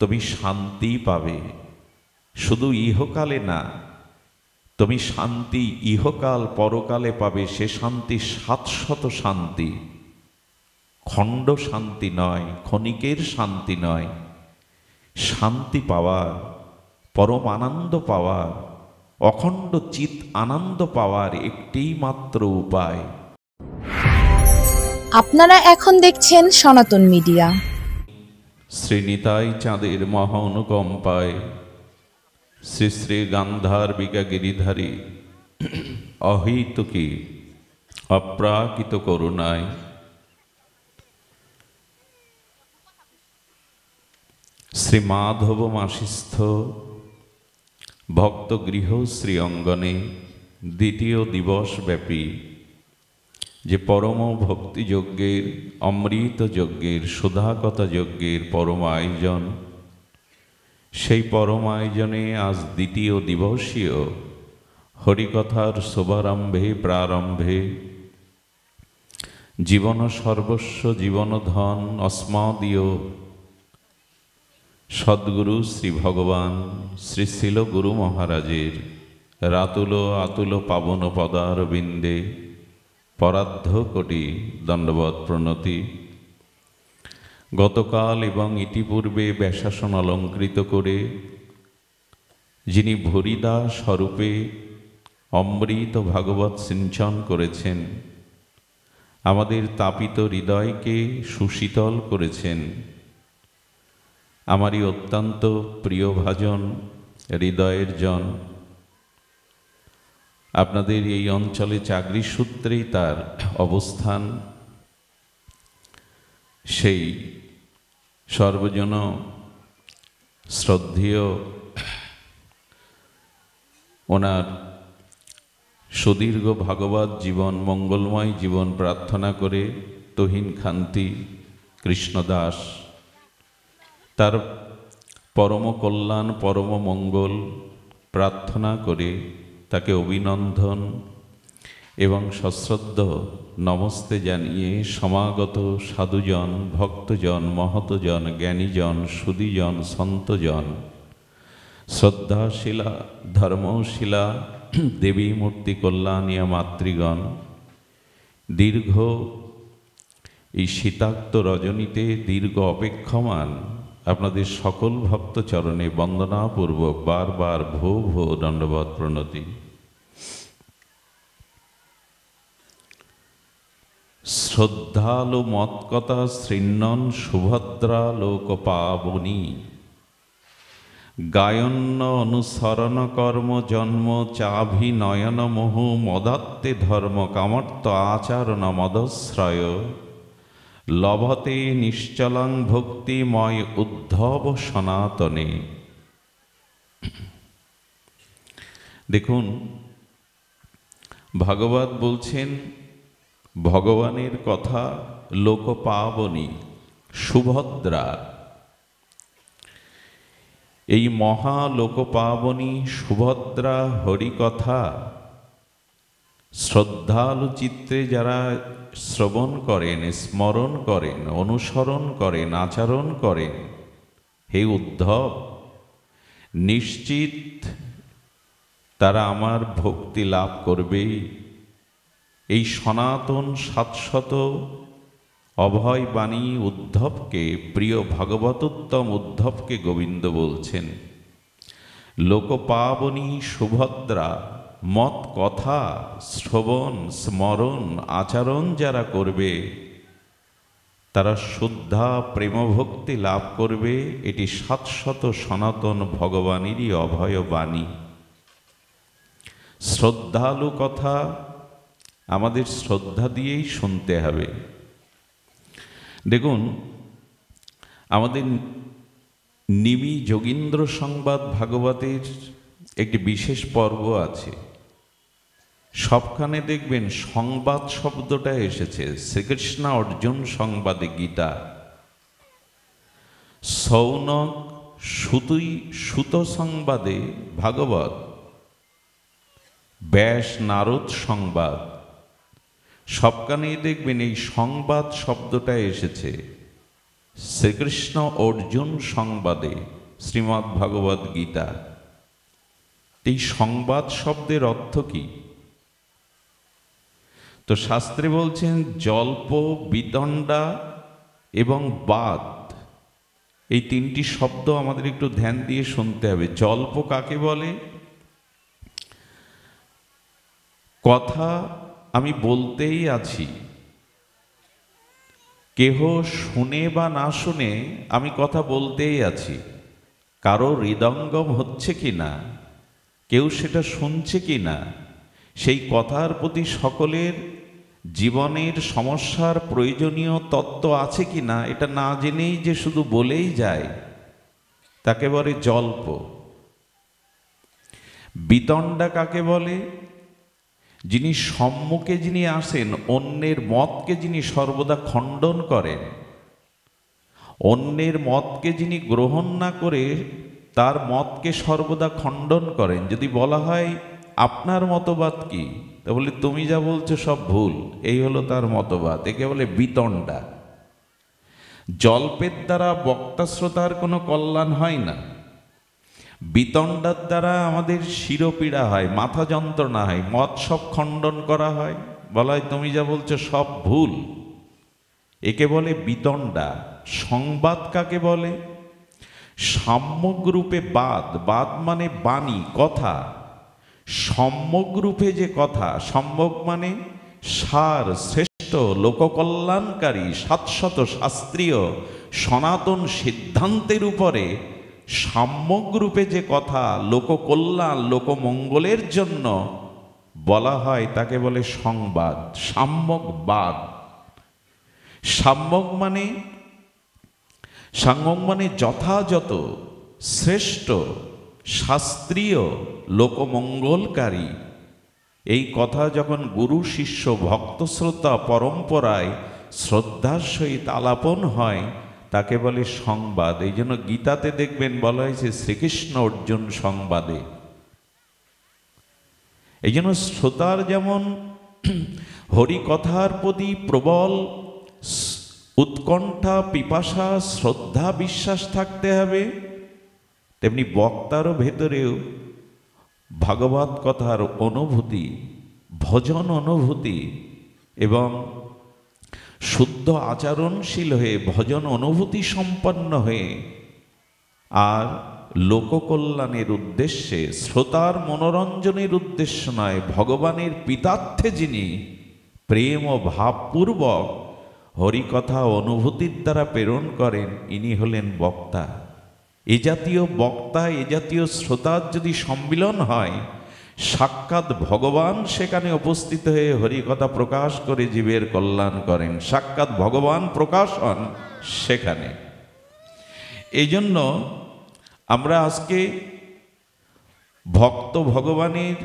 তুমি শান্তি পাবে। শুধু ইহকালে না, তুমি শান্তি ইহকাল পরকালে পাবে। সে শান্তি শাশ্বত শান্তি, খণ্ড শান্তি নয়, ক্ষণিকের শান্তি নয়। শান্তি পাওয়ার, পরম আনন্দ পাওয়ার, অখণ্ড চিত আনন্দ পাওয়ার একটি মাত্র উপায়। আপনারা এখন দেখছেন সনাতন মিডিয়া। শ্রী নিতাই চাঁদের মহা অনুকম্পায়, শ্রী শ্রী গান্ধার্বিকা গিরিধারী অহৈতুকী অপ্রাকৃত করুণায় শ্রী মাধব মাসিস্থ ভক্তগৃহ শ্রী অঙ্গনে দ্বিতীয় দিবসব্যাপী যে পরম ভক্তিযজ্ঞের, অমৃত যজ্ঞের, সুধাকথা যজ্ঞের পরম আয়োজন, সেই পরম আয়োজনে আজ দ্বিতীয় দিবসীয় হরিকথার শুভারম্ভে প্রারম্ভে জীবন সর্বস্ব জীবনধন অস্মদীয় সদ্গুরু শ্রী ভগবান শ্রী শিল গুরু মহারাজের রাতুল আতুল পাবন পদারবিন্দে পরার্ধ কোটি দণ্ডবৎ প্রণতি। গতকাল এবং ইতিপূর্বে ব্যাসাসন অলঙ্কৃত করে যিনি ভরিদা স্বরূপে অমৃত ভাগবত সিঞ্চন করেছেন, আমাদের তাপিত হৃদয়কে সুশীতল করেছেন, আমারই অত্যন্ত প্রিয়ভাজন হৃদয়ের জন, আপনাদের এই অঞ্চলে চাকরি সূত্রেই তার অবস্থান, সেই সর্বজন শ্রদ্ধেয় ওনার সুদীর্ঘ ভাগবত জীবন, মঙ্গলময় জীবন প্রার্থনা করে তুহিন খান্তি কৃষ্ণদাস তার পরম কল্যাণ, পরম মঙ্গল প্রার্থনা করে তাকে অভিনন্দন এবং সশ্রদ্ধ নমস্তে জানিয়ে সমাগত সাধুজন, ভক্তজন, মহতজন, জ্ঞানীজন, সুধীজন, সন্তজন, শ্রদ্ধাশীলা ধর্মশীলা দেবী মূর্তি কল্যাণীয় মাতৃগণ, দীর্ঘ এই শীতাক্ত রজনীতে দীর্ঘ অপেক্ষমান আপনাদের সকল ভক্ত চরণে বন্দনাপূর্বক বারবার ভো ভো দণ্ডবৎ প্রণতি। শ্রদ্ধালু মৎকথা শৃণ্বন সুভদ্রা লোক পাবনী, গায়ন্য অনুসরণ কর্ম জন্ম চাভিনয়ন মোহ মদাত্তে ধর্ম কামর্ত আচরণ মদশ্রয়, লভতে নিশ্চলাং ভক্তিময় উদ্ধব সনাতনে। দেখুন, ভাগবত বলছেন ভগবানের কথা লোক পাবনী সুভদ্রা, এই মহা লোকপাবনী সুভদ্রা হরিকথা শ্রদ্ধালু চিত্তে যারা শ্রবণ করেন, স্মরণ করেন, অনুসরণ করেন, আচরণ করেন, হে উদ্ধব, নিশ্চিত তারা আমার ভক্তি লাভ করবে। এই সনাতন শাশ্বত অভয় বাণী উদ্ধবকে, প্রিয় ভাগবতোত্তম উদ্ধবকে গোবিন্দ বলছেন, লোকপাবনী সুভদ্রা মত কথা শ্রবণ স্মরণ আচরণ যারা করবে তারা শুদ্ধা প্রেমভক্তি লাভ করবে। এটি শাশ্বত সনাতন ভগবানেরই অভয় বাণী। শ্রদ্ধালু কথা আমাদের শ্রদ্ধা দিয়েই শুনতে হবে। দেখুন, আমাদের নিমি যোগীন্দ্র সংবাদ ভাগবতের একটি বিশেষ পর্ব আছে। সবখানে দেখবেন সংবাদ শব্দটা এসেছে। শ্রীকৃষ্ণ অর্জুন সংবাদে গীতা, সৌনক সুত সংবাদে ভাগবত, ব্যাস নারদ সংবাদ, সবখানেই দেখবেন এই সংবাদ শব্দটা এসেছে। শ্রীকৃষ্ণ অর্জুন সংবাদে, শ্রীমদ্ ভাগবত গীতা। এই সংবাদ শব্দের অর্থ কি? তো শাস্ত্রে বলছেন জল্প, বিতণ্ডা এবং বাদ, এই তিনটি শব্দ আমাদের একটু ধ্যান দিয়ে শুনতে হবে। জল্প কাকে বলে? কথা আমি বলতেই আছি, কেহ শুনে বা না শুনে আমি কথা বলতেই আছি, কারো হৃদয়ঙ্গম হচ্ছে কি না, কেউ সেটা শুনছে কি না, সেই কথার প্রতি সকলের জীবনের সমস্যার প্রয়োজনীয় তত্ত্ব আছে কি না, এটা না জেনেই যে শুধু বলেই যায়, তাকে বলে জল্প। বিতণ্ডা কাকে বলে? যিনি সম্মুখে যিনি আসেন, অন্যের মতকে যিনি সর্বদা খণ্ডন করেন, অন্যের মতকে যিনি গ্রহণ না করে তার মতকে সর্বদা খণ্ডন করেন। যদি বলা হয় আপনার মতবাদ কি, তা বলে তুমি যা বলছো সব ভুল, এই হলো তার মতবাদ, একে বলে বিতণ্ডা। জল্পের দ্বারা বক্তা শ্রোতার কোনো কল্যাণ হয় না, বিতণ্ডার দ্বারা আমাদের শিরোপীড়া হয়, মাথা যন্ত্রণা হয়, মত সব খণ্ডন করা হয়, বলা হয় তুমি যা বলছো সব ভুল, একে বলে বিতণ্ডা। সংবাদ কাকে বলে? সাম্যক রূপে বাদ, বাদ মানে বাণী, কথা। সম্যক রূপে যে কথা, সম্যক মানে সার, শ্রেষ্ঠ, লোককল্যাণকারী, শাশ্বত শাস্ত্রীয় সনাতন সিদ্ধান্তের উপরে সাম্যক রূপে যে কথা লোককল্যাণ, লোকমঙ্গলের জন্য বলা হয়, তাকে বলে সংবাদ। সাম্যক বাদ। সাম্যক মানে যথাযথ, শ্রেষ্ঠ, শাস্ত্রীয়, লোকমঙ্গলকারী। এই কথা যখন গুরু শিষ্য ভক্ত শ্রোতা পরম্পরায় শ্রদ্ধার সহিত আলাপন হয়, তাকে বলে সংবাদ। এই জন্য গীতাতে দেখবেন বলা হয়েছে শ্রীকৃষ্ণ অর্জুন সংবাদে। এই জন্য শ্রোতার যেমন হরিকথার প্রতি প্রবল উৎকণ্ঠা, পিপাসা, শ্রদ্ধা, বিশ্বাস থাকতে হবে, তেমনি বক্তারও ভেতরেও ভাগবত কথার অনুভূতি, ভজন অনুভূতি এবং শুদ্ধ আচরণশীল হয়ে ভজন অনুভূতি সম্পন্ন হয়ে আর লোককল্যাণের উদ্দেশ্যে, শ্রোতার মনোরঞ্জনের উদ্দেশ্য নয়, ভগবানের পিতার্থে যিনি প্রেম ও ভাবপূর্বক হরিকথা অনুভূতির দ্বারা প্রেরণ করেন, ইনি হলেন বক্তা। এ জাতীয় বক্তা, এ জাতীয় শ্রোতার যদি সম্মিলন হয়, সাক্ষাৎ ভগবান সেখানে উপস্থিত হয়ে হরিকথা প্রকাশ করে জীবের কল্যাণ করেন, সাক্ষাৎ ভগবান প্রকাশ হন সেখানে। এই জন্য আমরা আজকে ভক্ত ভগবানের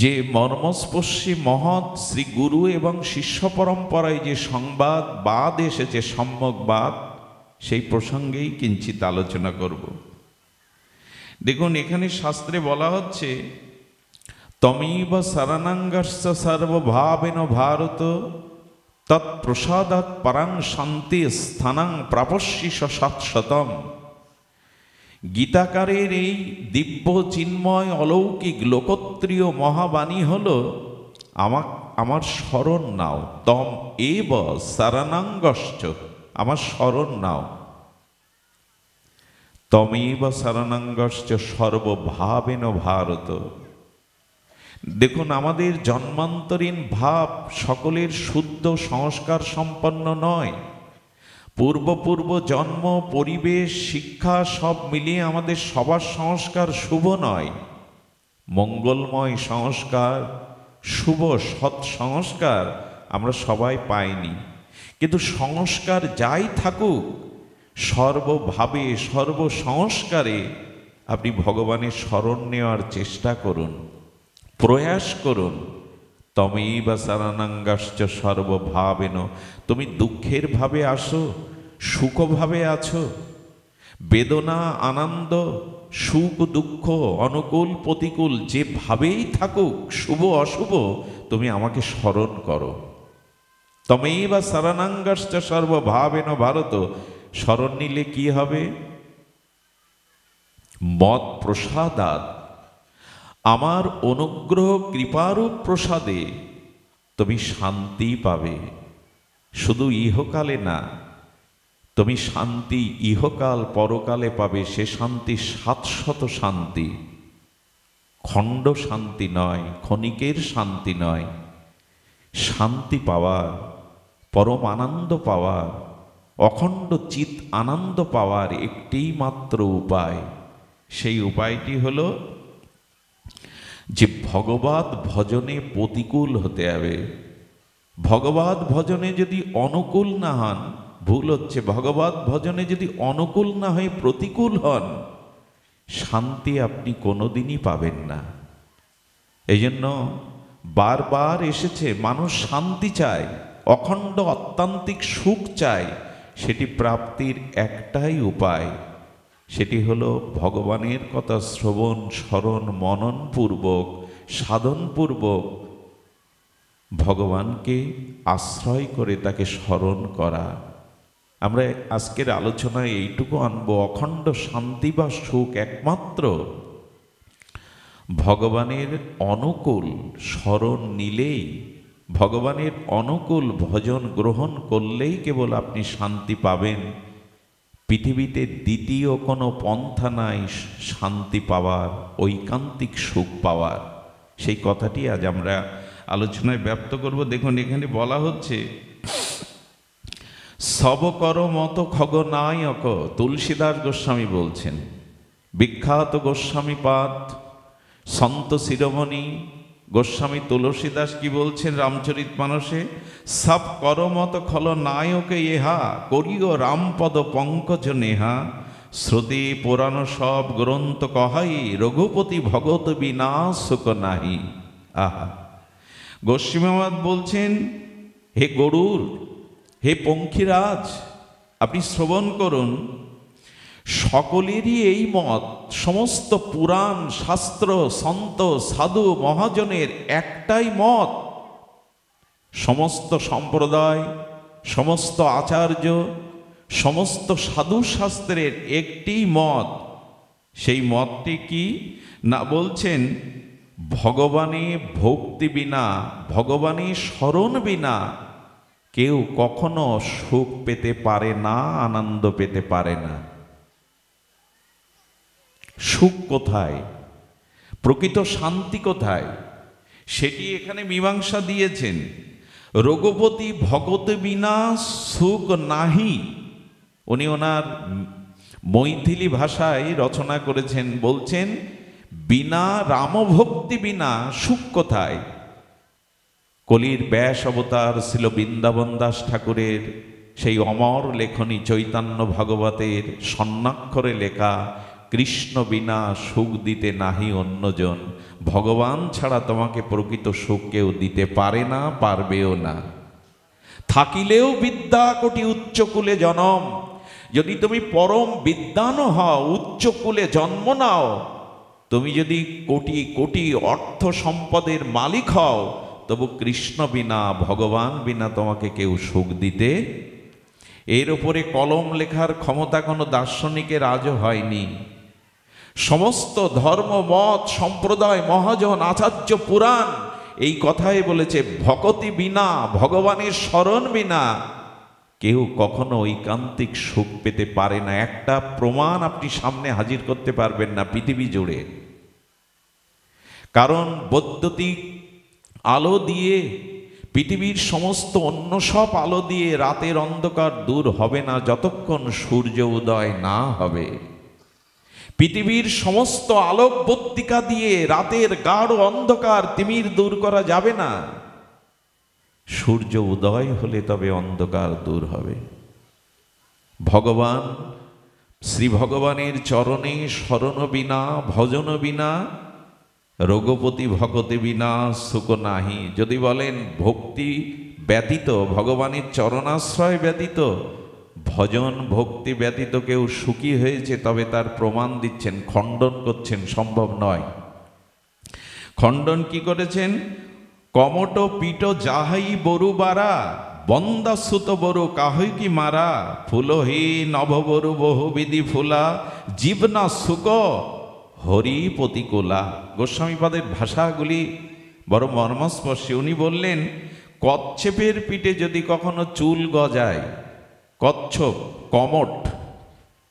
যে মর্মস্পর্শী মহৎ শ্রী গুরু এবং শিষ্য পরম্পরায় যে সংবাদ বাদ এসেছে, সম্যক বাদ, সেই প্রসঙ্গেই কিঞ্চিত আলোচনা করব। দেখুন, এখানে শাস্ত্রে বলা হচ্ছে তমেব শরণাঙ্গস্য সর্বভাবেন ভারত তৎপ্রসাদাৎ পরাং শান্তি স্থানাং প্রাপস্যি শাশ্বতম। গীতাকারের এই দিব্য চিন্ময় অলৌকিক লোকত্রীয় মহাবাণী হল আমার শরণ নাও, তম এব শরণাঙ্গশ্চ, আমার শরণ নাও। তমেব শরণাঙ্গশ্চ সর্বভাবেন ভারত। দেখুন, আমাদের জন্মান্তরীণ ভাব সকলের শুদ্ধ সংস্কার সম্পন্ন নয়। পূর্ব জন্ম, পরিবেশ, শিক্ষা সব মিলিয়ে আমাদের সবার সংস্কার শুভ নয়। মঙ্গলময় সংস্কার, শুভ সৎ সংস্কার আমরা সবাই পাইনি। কিন্তু সংস্কার যাই থাকুক, সর্বভাবে সর্বসংস্কারে আপনি ভগবানের শরণ নেওয়ার চেষ্টা করুন, প্রয়াস করুন। তমেব শরণাঙ্গশ্চ সর্বভাবেন। তুমি দুঃখের ভাবে আসো, সুখভাবে আছো, বেদনা আনন্দ, সুখ দুঃখ, অনুকূল প্রতিকূল যেভাবেই থাকুক, শুভ অশুভ, তুমি আমাকে স্মরণ করো। তমেই বা শরণাঙ্গশ্চ সর্বভাবেন ভারত, শরণ নিলে কি হবে? মৎ প্রসাদাৎ, আমার অনুগ্রহ কৃপারূপ প্রসাদে তুমি শান্তি পাবে। শুধু ইহকালে না, তুমি শান্তি ইহকাল পরকালে পাবে। সে শান্তি শাশ্বত শান্তি, খণ্ড শান্তি নয়, ক্ষণিকের শান্তি নয়। শান্তি পাওয়ার, পরম আনন্দ পাওয়ার, অখণ্ড চিত আনন্দ পাওয়ার একটি মাত্র উপায়। সেই উপায়টি হলো যে ভগবত ভজনে প্রতিকূল হতে হবে। ভগবত ভজনে যদি অনুকূল না হন, ভুল হচ্ছে, ভগবত ভজনে যদি অনুকূল না হয়ে প্রতিকূল হন, শান্তি আপনি কোনোদিনই পাবেন না। এই জন্য বারবার এসেছে, মানুষ শান্তি চায়, অখণ্ড অত্যান্তিক সুখ চায়। সেটি প্রাপ্তির একটাই উপায়, সেটি হলো ভগবানের কথা শ্রবণ স্মরণ মননপূর্বক সাধনপূর্বক ভগবানকে আশ্রয় করে তাকে স্মরণ করা। আমরা আজকের আলোচনায় এইটুকু আনবো, অখণ্ড শান্তি বা সুখ একমাত্র ভগবানের অনুকূল স্মরণ নিলেই, ভগবানের অনুকূল ভজন গ্রহণ করলেই কেবল আপনি শান্তি পাবেন। পৃথিবীতে দ্বিতীয় কোনো পন্থা নাই শান্তি পাওয়ার, ঐকান্তিক সুখ পাওয়ার। সেই কথাটি আজ আমরা আলোচনায় ব্যক্ত করব। দেখুন, এখানে বলা হচ্ছে সব কর মত খগনায়ক, তুলসীদাস গোস্বামী বলছেন, বিখ্যাত গোস্বামী পাদ সন্ত শিরোমণি গোস্বামী তুলসীদাস কি বলছেন রামচরিতমানসে? সব করমত খল নায়কে ইহা, করিও রামপদ পঙ্কজ নেহা, শ্রুতি পুরাণ সব গ্রন্থ কহাই, রঘুপতি ভগত বিনা সুখ নাহি। আহা, গোস্বামীপাদ বলছেন, হে গরুর, হে পঙ্খিরাজ, আপনি শ্রবণ করুন। সকলেরই এই মত, সমস্ত পুরাণ শাস্ত্র সন্ত সাধু মহাজনের একটাই মত, সমস্ত সম্প্রদায় সমস্ত আচার্য সমস্ত সাধু শাস্ত্রের একটি মত। সেই মতটি কি না, বলছেন ভগবানে ভক্তি বিনা, ভগবানে স্মরণ বিনা কেউ কখনো সুখ পেতে পারে না, আনন্দ পেতে পারে না। সুখ কোথায়, প্রকৃত শান্তি কোথায়, সেটি এখানে মীমাংসা দিয়েছেন। রঘুপতি ভগত বিনা সুখ নাহি, উনি ওনার মৈথিলি ভাষায় রচনা করেছেন, বলছেন বিনা রামভক্তি বিনা সুখ কোথায়। কলির ব্যাস অবতার ছিল বৃন্দাবন দাস ঠাকুরের সেই অমর লেখনী চৈতন্য ভাগবতের স্বর্ণাক্ষরে লেখা, কৃষ্ণ বিনা সুখ দিতে নাহি অন্যজন, ভগবান ছাড়া তোমাকে প্রকৃত সুখ কেউ দিতে পারে না, পারবেও না। থাকিলেও বিদ্যা কোটি উচ্চকুলে জনম, যদি তুমি পরম বিদ্বান হও, উচ্চকুলে জন্ম নাও, তুমি যদি কোটি কোটি অর্থ সম্পদের মালিক হও, তবু কৃষ্ণ বিনা ভগবান বিনা তোমাকে কেউ সুখ দিতে, এর উপরে কলম লেখার ক্ষমতা কোনো দার্শনিকের আজও হয়নি। সমস্ত ধর্ম মত সম্প্রদায় মহাজন আচার্য পুরাণ এই কথাই বলেছে, ভক্তি বিনা, ভগবানের স্মরণ বিনা কেউ কখনো ঐকান্তিক সুখ পেতে পারে না। একটা প্রমাণ আপনি সামনে হাজির করতে পারবেন না পৃথিবী জুড়ে। কারণ বৈদ্যুতিক আলো দিয়ে, পৃথিবীর সমস্ত অন্য সব আলো দিয়ে রাতের অন্ধকার দূর হবে না যতক্ষণ সূর্য উদয় না হবে। পৃথিবীর সমস্ত আলোকবর্তিকা দিয়ে রাতের গাঢ় অন্ধকার তিমির দূর করা যাবে না। সূর্য উদয় হলে তবে অন্ধকার দূর হবে। ভগবান, শ্রী ভগবানের চরণে শরণ বিনা, ভজন বিনা, রঘুপতি ভগতি বিনা সুখ নাহি। যদি বলেন ভক্তি ব্যতীত, ভগবানের চরণাশ্রয় ব্যতীত, ভজন ভক্তি ব্যতীত কেউ সুখী হয়েছে, তবে তার প্রমাণ দিচ্ছেন, খণ্ডন করছেন, সম্ভব নয়। খণ্ডন কি করেছেন? কমট পিট যাহাই বরুবারা, বন্দাসুত বরু কাহই কি মারা, ফুলহি নভবরু বহুবিধি ফুলা, জীবনা সুক হরি প্রতিকূলা। গোস্বামীপাদের ভাষাগুলি বড় মর্মস্পর্শী। উনি বললেন, কচ্ছপের পিঠে যদি কখনো চুল গজায়, কচ্ছপ কমট,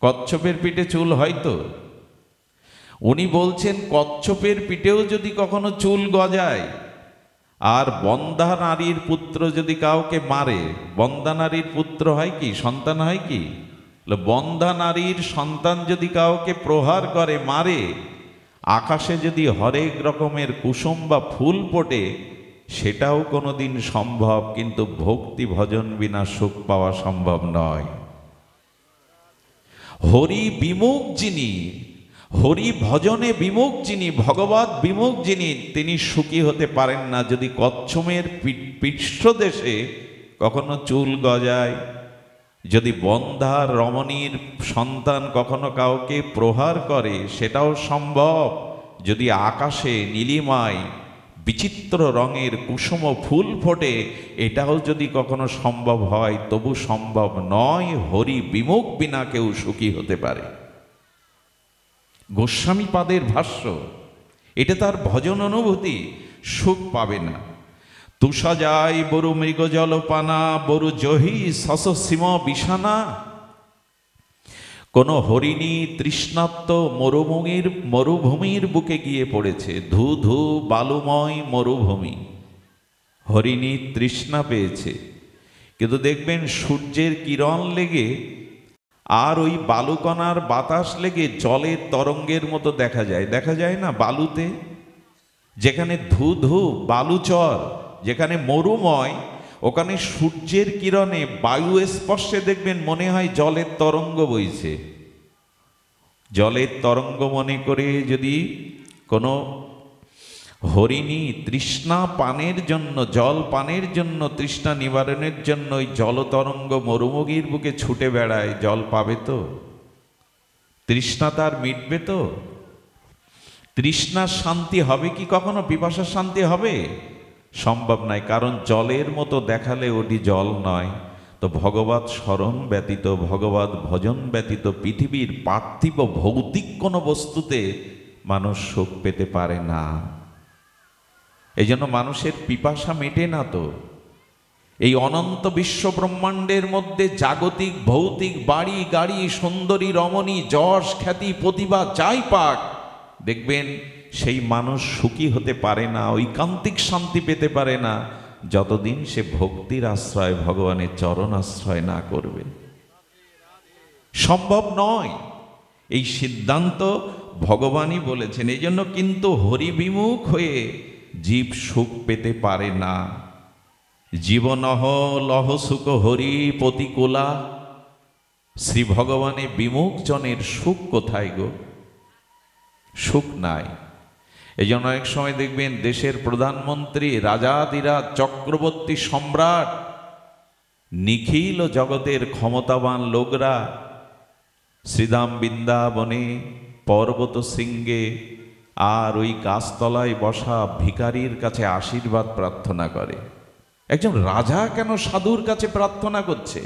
কচ্ছপের পিঠে চুল হয়তো, উনি বলছেন কচ্ছপের পিঠেও যদি কখনো চুল গজায়, আর বন্ধা নারীর পুত্র যদি কাউকে মারে, বন্ধা নারীর পুত্র হয় কি, সন্তান হয় কি, বন্ধা নারীর সন্তান যদি কাউকে প্রহার করে, মারে, আকাশে যদি হরেক রকমের কুসুম বা ফুল ফোটে, সেটাও কোনোদিন সম্ভব, কিন্তু ভক্তি ভজন বিনা সুখ পাওয়া সম্ভব নয়। হরি বিমুখ যিনি, হরি ভজনে বিমুখ যিনি, ভগবত বিমুখ যিনি, তিনি সুখী হতে পারেন না। যদি কচ্ছপের পৃষ্ঠদেশে কখনো চুল গজায়, যদি বন্ধা রমণীর সন্তান কখনো কাউকে প্রহার করে, সেটাও সম্ভব। যদি আকাশে নীলিমায় বিচিত্র রঙের কুসুম ফুল ফোটে, এটাও যদি কখনো সম্ভব হয়, তবু সম্ভব নয় হরি বিমুখ বিনা কেউ সুখী হতে পারে। গোস্বামীপাদের ভাষ্য, এটা তার ভজন অনুভূতি, সুখ পাবে না। তুষা যায় বরু মৃগ জলপানা, বরু জহি সসীম বিছানা। কোন হরিণী তৃষ্ণাত্ম মরুভূমির বুকে গিয়ে পড়েছে, ধু ধু বালুময় মরুভূমি, হরিণী তৃষ্ণা পেয়েছে, কিন্তু দেখবেন সূর্যের কিরণ লেগে আর ওই বালুকণার বাতাস লেগে জলের তরঙ্গের মতো দেখা যায় না বালুতে, যেখানে ধু ধু বালুচর, যেখানে মরুময়, ওখানে সূর্যের কিরণে বায়ু স্পর্শে দেখবেন মনে হয় জলের তরঙ্গ বইছে। জলের তরঙ্গ মনে করে যদি কোনো হরিণী তৃষ্ণা পানের জন্য, জল পানের জন্য, তৃষ্ণা নিবারণের জন্য ওই জলতরঙ্গ মরুভূমির বুকে ছুটে বেড়ায়, জল পাবে তো? তৃষ্ণা তার মিটবে তো? তৃষ্ণার শান্তি হবে কি কখনো? পিপাসার শান্তি হবে? সম্ভব নয়, কারণ জলের মতো দেখালে ওটি জল নয়। তো ভগবত স্মরণ ব্যতীত, ভগবত ভজন ব্যতীত পৃথিবীর পার্থিব ভৌতিক কোনো বস্তুতে মানুষ সুখ পেতে পারে না। এই জন্য মানুষের পিপাসা মেটে না। তো এই অনন্ত বিশ্ব ব্রহ্মাণ্ডের মধ্যে জাগতিক ভৌতিক বাড়ি গাড়ি, সুন্দরী রমণী, যশ খ্যাতি প্রতিভা যাই পাক, দেখবেন সেই মানুষ সুখী হতে পারে না, ঐকান্তিক শান্তি পেতে পারে না, যতদিন সে ভক্তির আশ্রয়, ভগবানের চরণ আশ্রয় না করবে। সম্ভব নয়, এই সিদ্ধান্ত ভগবানই বলেছেন। এই জন্য কিন্তু হরিবিমুখ হয়ে জীব সুখ পেতে পারে না। জীবনহ লহ সুখ হরি প্রতিকূলা। শ্রী ভগবানে বিমুখ জনের সুখ কোথায় গো? সুখ নাই। এই জন্য অনেক সময় দেখবেন দেশের প্রধানমন্ত্রী, রাজাদিরাজ, চক্রবর্তী, সম্রাট, নিখিল জগতের ক্ষমতাবান লোকরা শ্রীধাম বৃন্দাবনে পর্বত শৃঙ্গে আর ওই গাছতলায় বসা ভিখারির কাছে আশীর্বাদ প্রার্থনা করে। একজন রাজা কেন সাধুর কাছে প্রার্থনা করছে?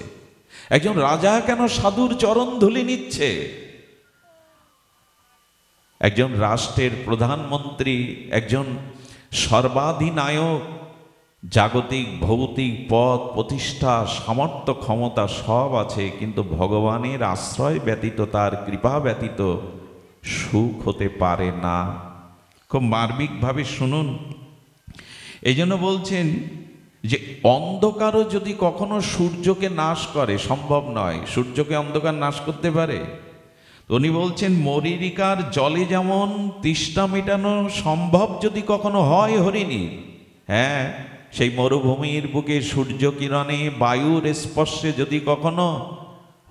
একজন রাজা কেন সাধুর চরণ ধুলি নিচ্ছে? একজন রাষ্ট্রের প্রধানমন্ত্রী, একজন সর্বাধিনায়ক, জাগতিক ভৌতিক পদ প্রতিষ্ঠা, সামর্থ্য, ক্ষমতা সব আছে, কিন্তু ভগবানের আশ্রয় ব্যতীত, তার কৃপা ব্যতীত সুখ হতে পারে না। খুব মার্মিকভাবে শুনুন। এই জন্য বলছেন যে অন্ধকারও যদি কখনো সূর্যকে নাশ করে, সম্ভব নয়। সূর্যকে অন্ধকার নাশ করতে পারে? উনি বলছেন মরীরিকার জলে যেমন তৃষ্ণা মেটানো সম্ভব যদি কখনো হয় হরিণী, হ্যাঁ, সেই মরুভূমির বুকে সূর্য কিরণে বায়ুর স্পর্শে যদি কখনো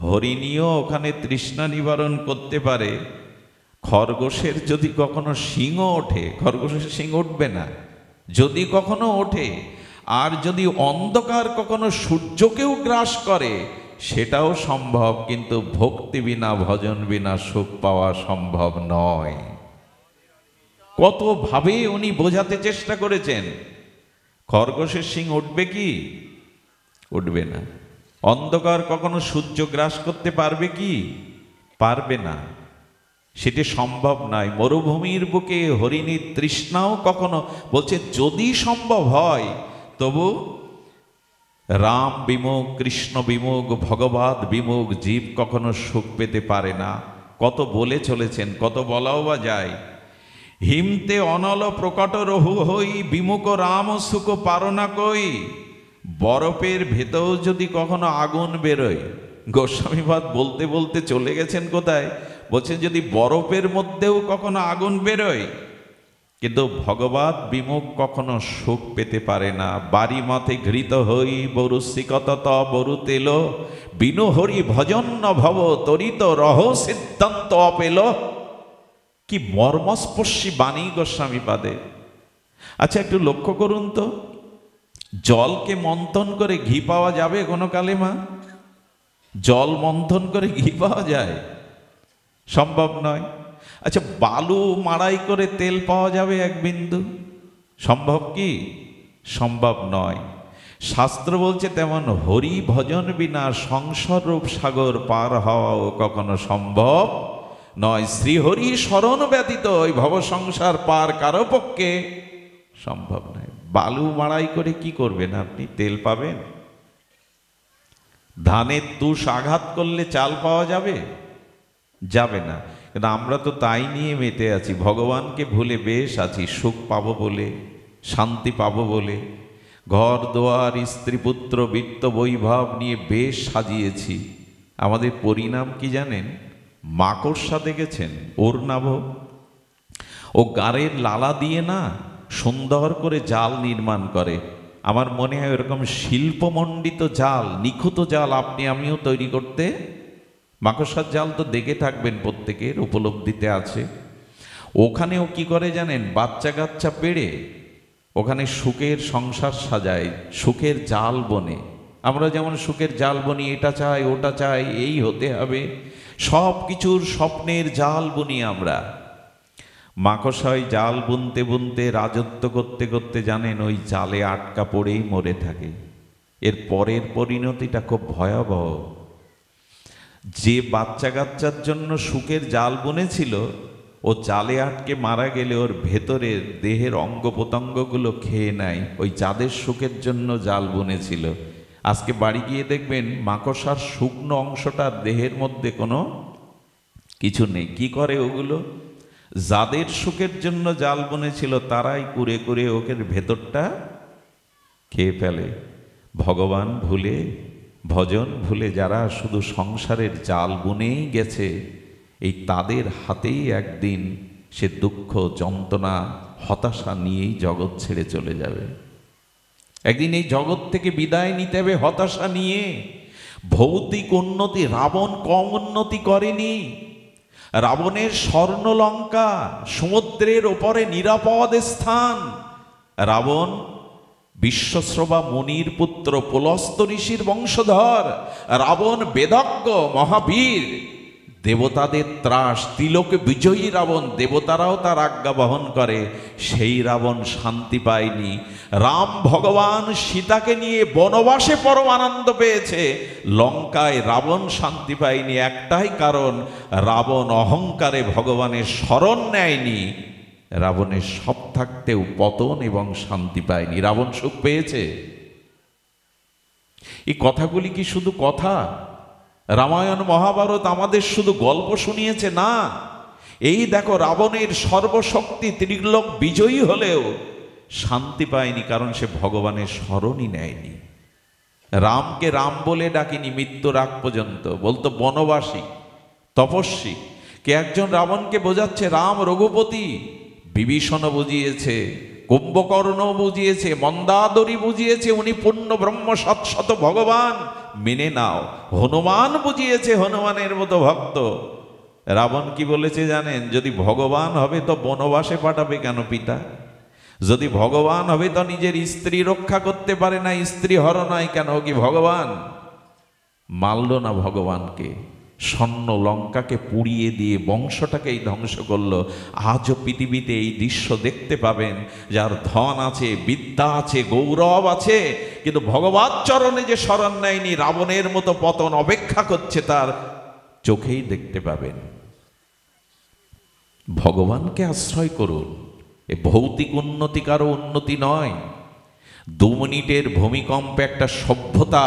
হরিণীও ওখানে তৃষ্ণা নিবারণ করতে পারে, খরগোশের যদি কখনো শিং ওঠে, খরগোশের শিং উঠবে না, যদি কখনো ওঠে, আর যদি অন্ধকার কখনো সূর্যকেও গ্রাস করে, সেটাও সম্ভব, কিন্তু ভক্তি বিনা, ভজন বিনা সুখ পাওয়া সম্ভব নয়। কতভাবে উনি বোঝাতে চেষ্টা করেছেন। খরগোশের শিং উঠবে কি? উঠবে না। অন্ধকার কখনো সূর্য গ্রাস করতে পারবে কি? পারবে না, সেটি সম্ভব নয়। মরুভূমির বুকে হরিণীর তৃষ্ণাও কখনো, বলছে যদি সম্ভব হয় তবু রাম বিমুখ, কৃষ্ণ বিমুখ, ভগবত বিমুখ জীব কখনো সুখ পেতে পারে না। কত বলে চলেছেন, কত বলাও বা যায়। হিমতে অনল প্রকট রহু হই, বিমুখ রাম সুখ পারো না কই। বরফের ভেতর যদি কখনো আগুন বেরোয়, গোস্বামীপাদ বলতে বলতে চলে গেছেন কোথায়, বলছেন যদি বরফের মধ্যেও কখনো আগুন বেরোয়, কিন্তু ভগবত বিমুখ কখনো সুখ পেতে পারে না। বাড়ি মতে ঘৃত হই বরু শিকত বরু তেল, বিনু হরি ভজন্য ভব তরিত রহ সিদ্ধান্ত অপেল। কি মর্মস্পর্শী বাণী গোস্বামীপাদে। আচ্ছা একটু লক্ষ্য করুন তো, জলকে মন্থন করে ঘি পাওয়া যাবে কোনো কালে মা? জল মন্থন করে ঘি পাওয়া যায়? সম্ভব নয়। আচ্ছা বালু মাড়াই করে তেল পাওয়া যাবে এক বিন্দু? সম্ভব কি? সম্ভব নয়। শাস্ত্র বলছে তেমন হরি ভজন বিনা সংসার রূপ সাগর পার হওয়াও কখনো সম্ভব নয়। শ্রীহরি স্মরণ ব্যতীত ওই ভব সংসার পার কারো পক্ষে সম্ভব নয়। বালু মাড়াই করে কি করবেন আপনি? তেল পাবেন? ধানের তুষ আঘাত করলে চাল পাওয়া যাবে? যাবে না। কিন্তু আমরা তো তাই নিয়ে মেতে আছি, ভগবানকে ভুলে বেশ আছি, সুখ পাবো বলে, শান্তি পাবো বলে, ঘর দোয়ার স্ত্রী পুত্র বৃত্ত বৈভব নিয়ে বেশ সাজিয়েছি। আমাদের পরিণাম কি জানেন? মাকড়সা দেখেছেন? ওর নাভ, ও গাড়ের লালা দিয়ে না সুন্দর করে জাল নির্মাণ করে। আমার মনে হয় এরকম শিল্পমণ্ডিত জাল, নিখুঁত জাল আপনি আমিও তৈরি করতে, মাকড়সার জাল তো দেখে থাকবেন, প্রত্যেকের উপলব্ধিতে আছে। ওখানেও কি করে জানেন? বাচ্চা কাচ্চা পেড়ে ওখানে সুখের সংসার সাজায়, সুখের জাল বনে। আমরা যেমন সুখের জাল বনি, এটা চাই ওটা চাই, এই হতে হবে, সব কিছুর স্বপ্নের জাল বুনি আমরা। মাকড়সায় জাল বুনতে বুনতে, রাজত্ব করতে করতে জানেন ওই জালে আটকা পড়েই মরে থাকে। এর পরের পরিণতিটা খুব ভয়াবহ। যে বাচ্চা কাচ্চার জন্য সুখের জাল বুনেছিল, ও জালে আটকে মারা গেলে ওর ভেতরের দেহের অঙ্গ প্রত্যঙ্গগুলো খেয়ে নেয় ওই যাদের সুখের জন্য জাল বুনেছিল। আজকে বাড়ি গিয়ে দেখবেন মাকড়সার শুকনো অংশটার দেহের মধ্যে কোনো কিছু নেই। কি করে ওগুলো? যাদের সুখের জন্য জাল বুনেছিল তারাই কুরে কুরে ওকে ভেতরটা খেয়ে ফেলে। ভগবান ভুলে, ভজন ভুলে যারা শুধু সংসারের জাল বুনেই গেছে, এই তাদের হাতেই একদিন সে দুঃখ, যন্ত্রণা, হতাশা নিয়েই জগৎ ছেড়ে চলে যাবে। একদিন এই জগৎ থেকে বিদায় নিতে হবে হতাশা নিয়ে। ভৌতিক উন্নতি, রাবণ কম উন্নতি করেনি। রাবণের স্বর্ণলঙ্কা, সমুদ্রের ওপরে নিরাপদ স্থান। রাবণ বিশ্বশ্রবা মুনির পুত্র, পুলস্ত ঋষির বংশধর। রাবণ বেদজ্ঞ, মহাবীর, দেবতাদের ত্রাস, তিলকে বিজয়ী রাবণ, দেবতারাও তার আজ্ঞা বহন করে। সেই রাবণ শান্তি পায়নি। রাম ভগবান সীতাকে নিয়ে বনবাসে পরম আনন্দ পেয়েছে, লঙ্কায় রাবণ শান্তি পায়নি। একটাই কারণ, রাবণ অহংকারে ভগবানের শরণ নেয়নি। রাবণের সব থাকতেও পতন এবং শান্তি পায়নি। রাবণ সুখ পেয়েছে? এই কথাগুলি কি শুধু কথা? রামায়ণ মহাভারত আমাদের শুধু গল্প শুনিয়েছে? না। এই দেখো, রাবণের সর্বশক্তি ত্রিলোক বিজয়ী হলেও শান্তি পায়নি, কারণ সে ভগবানের শরণই নেয়নি। রামকে রাম বলে ডাকিনি মৃত্যুর আগ পর্যন্ত, বলতো বনবাসী, তপস্বী। কে একজন রাবণকে বোঝাচ্ছে রাম রঘুপতি। বিভীষণ বুঝিয়েছে, কুম্ভকর্ণ বুঝিয়েছে, মন্দাদরি বুঝিয়েছে উনি পূর্ণ ব্রহ্ম সৎ ভগবান, মেনে নাও। হনুমান বুঝিয়েছে, হনুমানের মতো ভক্ত। রাবণ কি বলেছে জানেন? যদি ভগবান হবে তো বনবাসে পাঠাবে কেন পিতা? যদি ভগবান হবে তো নিজের স্ত্রী রক্ষা করতে পারে না, স্ত্রী হরণায় কেন? কি ভগবান? মানল না ভগবানকে। স্বর্ণ লঙ্কাকে পুড়িয়ে দিয়ে বংশটাকেই ধ্বংস করলো। আজও পৃথিবীতে এই দৃশ্য দেখতে পাবেন, যার ধন আছে, বিদ্যা আছে, গৌরব আছে, কিন্তু ভগবত চরণে যে শরণ নেয়নি, রাবণের মতো পতন অপেক্ষা করছে তার, চোখেই দেখতে পাবেন। ভগবানকে আশ্রয় করুন। এ ভৌতিক উন্নতি কারো উন্নতি নয়। 2 মিনিটের ভূমিকম্পে একটা সভ্যতা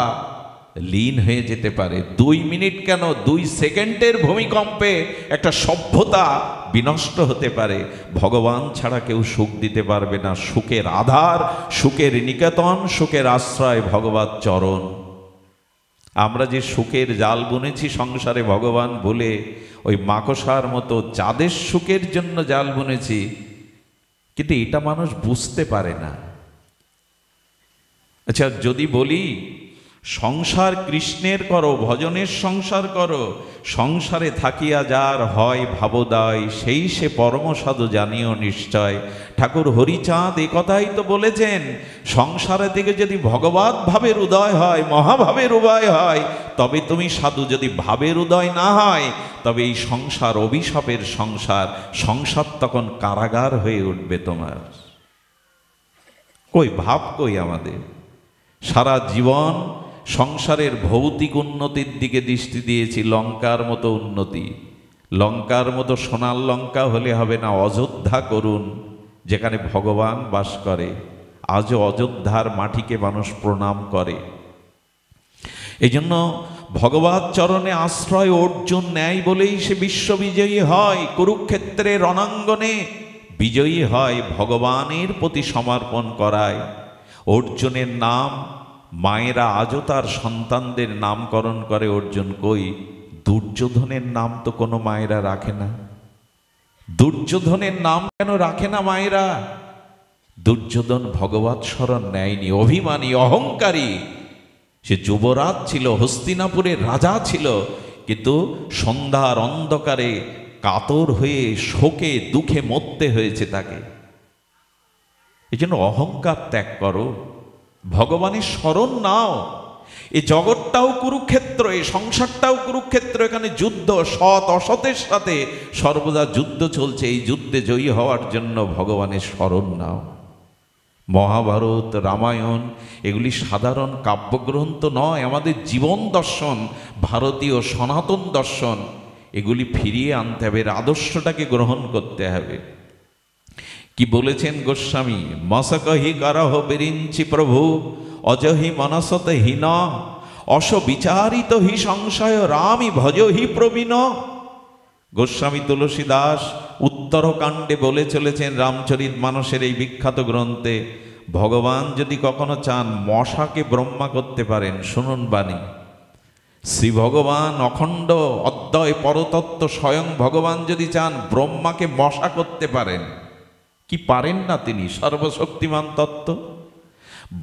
লীন হয়ে যেতে পারে। 2 মিনিট কেন, 2 সেকেন্ডের ভূমিকম্পে একটা সভ্যতা বিনষ্ট হতে পারে। ভগবান ছাড়া কেউ সুখ দিতে পারবে না। সুখের আধার, সুখের নিকেতন, সুখের আশ্রয় ভগবত চরণ। আমরা যে সুখের জাল বুনেছি সংসারে ভগবান বলে, ওই মাকড়সার মতো যাদের সুখের জন্য জাল বুনেছি, কিন্তু এটা মানুষ বুঝতে পারে না। আচ্ছা, যদি বলি সংসার কৃষ্ণের করো, ভজনের সংসার করো, সংসারে থাকিয়া যার হয় ভাবোদয়, সেই সে পরম সাধু জানিও নিশ্চয়। ঠাকুর হরিচাঁদ এ কথাই তো বলেছেন, সংসারে থেকে যদি ভগবত ভাবের উদয় হয়, মহাভাবের উদয় হয়, তবে তুমি সাধু। যদি ভাবের উদয় না হয়, তবে এই সংসার অভিশাপের সংসার, সংসার তখন কারাগার হয়ে উঠবে তোমার। কই ভাব, কই আমাদের? সারা জীবন সংসারের ভৌতিক উন্নতির দিকে দৃষ্টি দিয়েছি। লঙ্কার মতো উন্নতি, লঙ্কার মতো সোনার লঙ্কা হলে হবে না। অযোধ্যা করুন, যেখানে ভগবান বাস করে। আজও অযোধ্যার মাটিকে মানুষ প্রণাম করে। এই জন্য ভগবত চরণে আশ্রয় অর্জুন নেয় বলেই সে বিশ্ববিজয়ী হয়। কুরুক্ষেত্রের রণাঙ্গনে বিজয়ী হয়, ভগবানের প্রতি সমর্পণ করায়। অর্জুনের নাম মায়েরা আজও তার সন্তানদের নামকরণ করে অর্জুন। কই, দুর্যোধনের নাম তো কোনো মায়েরা রাখে না। দুর্যোধনের নাম কেন রাখে না মায়েরা? দুর্যোধন ভগবত শরণ নেয়নি, অভিমানী, অহংকারী। সে যুবরাজ ছিল, হস্তিনাপুরের রাজা ছিল, কিন্তু সন্ধ্যার অন্ধকারে কাতর হয়ে শোকে দুঃখে মরতে হয়েছে তাকে। এই জন্য অহংকার ত্যাগ করো, ভগবানের শরণ নাও। এই জগৎটাও কুরুক্ষেত্র, এই সংসারটাও কুরুক্ষেত্র। এখানে যুদ্ধ, সৎ অসতের সাথে সর্বদা যুদ্ধ চলছে। এই যুদ্ধে জয়ী হওয়ার জন্য ভগবানের শরণ নাও। মহাভারত, রামায়ণ এগুলি সাধারণ কাব্যগ্রন্থ নয়, আমাদের জীবন দর্শন, ভারতীয় সনাতন দর্শন। এগুলি ফিরিয়ে আনতে হবে, এর আদর্শটাকে গ্রহণ করতে হবে। কি বলেছেন গোস্বামী? মসকহি করহ বিরিঞ্চি প্রভু, অজহি মনসত হীন, অস বিচারিত হি সংশয়, রামি ভজ হি প্রবীণ। গোস্বামী তুলসী দাস উত্তরকাণ্ডে বলে চলেছেন, রামচরিত মানসের এই বিখ্যাত গ্রন্থে, ভগবান যদি কখনো চান মশাকে ব্রহ্মা করতে পারেন। শুনুন বাণী, শ্রী ভগবান অখণ্ড অদ্বয় পরতত্ত্ব স্বয়ং ভগবান যদি চান ব্রহ্মাকে মশা করতে পারেন। কি পারেন না? তিনি সর্বশক্তিমান তত্ত্ব।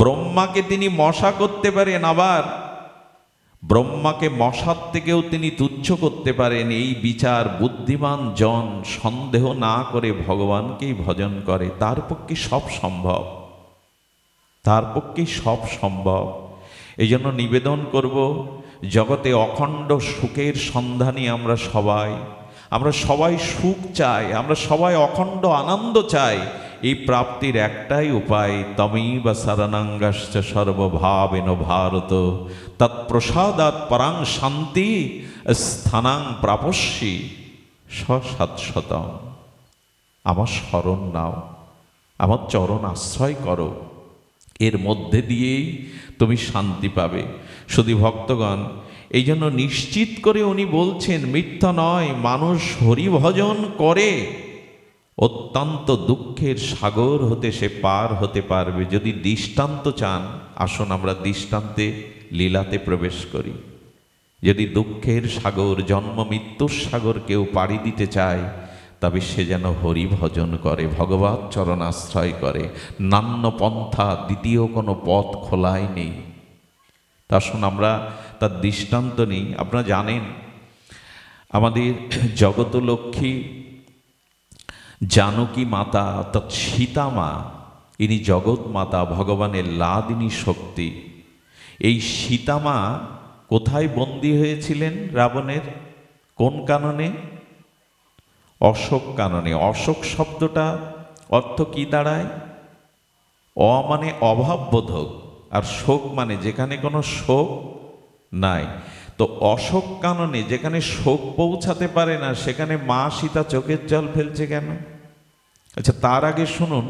ব্রহ্মাকে তিনি মশা করতে পারেন, আবার ব্রহ্মাকে মশার থেকেও তিনি তুচ্ছ করতে পারেন। এই বিচার বুদ্ধিমান জন সন্দেহ না করে ভগবানকেই ভজন করে। তার পক্ষে সব সম্ভব, তার পক্ষেই সব সম্ভব। এই জন্য নিবেদন করব, জগতে অখণ্ড সুখের সন্ধানী আমরা সবাই সুখ চাই, আমরা সবাই অখণ্ড আনন্দ চাই। এই প্রাপ্তির একটাই উপায়, তমেব শরণাঙ্গশ্চ সর্বভাবেন ভারত, তৎপ্রসাদাৎ পরাং শান্তি স্থানাং প্রাপস্যি সশতম। আমার শরণ নাও, আমার চরণ আশ্রয় করো, এর মধ্যে দিয়েই তুমি শান্তি পাবে। শুধু ভক্তগণ, এই জন্য নিশ্চিত করে উনি বলছেন, মিথ্যা নয়, মানুষ হরিভজন করে অত্যন্ত দুঃখের সাগর হতে সে পার হতে পারবে। যদি দৃষ্টান্ত চান, আসুন আমরা দৃষ্টান্তে লীলাতে প্রবেশ করি। যদি দুঃখের সাগর, জন্ম মৃত্যুর সাগর কেউ পাড়ি দিতে চায়, তবে সে যেন হরিভজন করে, ভগবত চরণ আশ্রয় করে। নান্য পন্থা, দ্বিতীয় কোনো পথ খোলাই নেই। তা আসুন আমরা তার দৃষ্টান্ত নেই। আপনারা জানেন, আমাদের জগতলক্ষ্মী জানকী মাতা অর্থাৎ সীতা মা, ইনি জগৎ মাতা, ভগবানের লাদিনী শক্তি। এই সীতা মা কোথায় বন্দী হয়েছিলেন রাবণের? কোন কাননে? অশোক কাননে। অশোক শব্দটা অর্থ কি দাঁড়ায়? অ মানে অভাববোধক, আর শোক মানে যেখানে কোনো শোক নাই। তো অশোক কাননে যেখানে শোক পৌঁছাতে পারে না, সেখানে মা সীতা চোখের জল ফেলছে কেন? আচ্ছা, তার আগে শুনুন,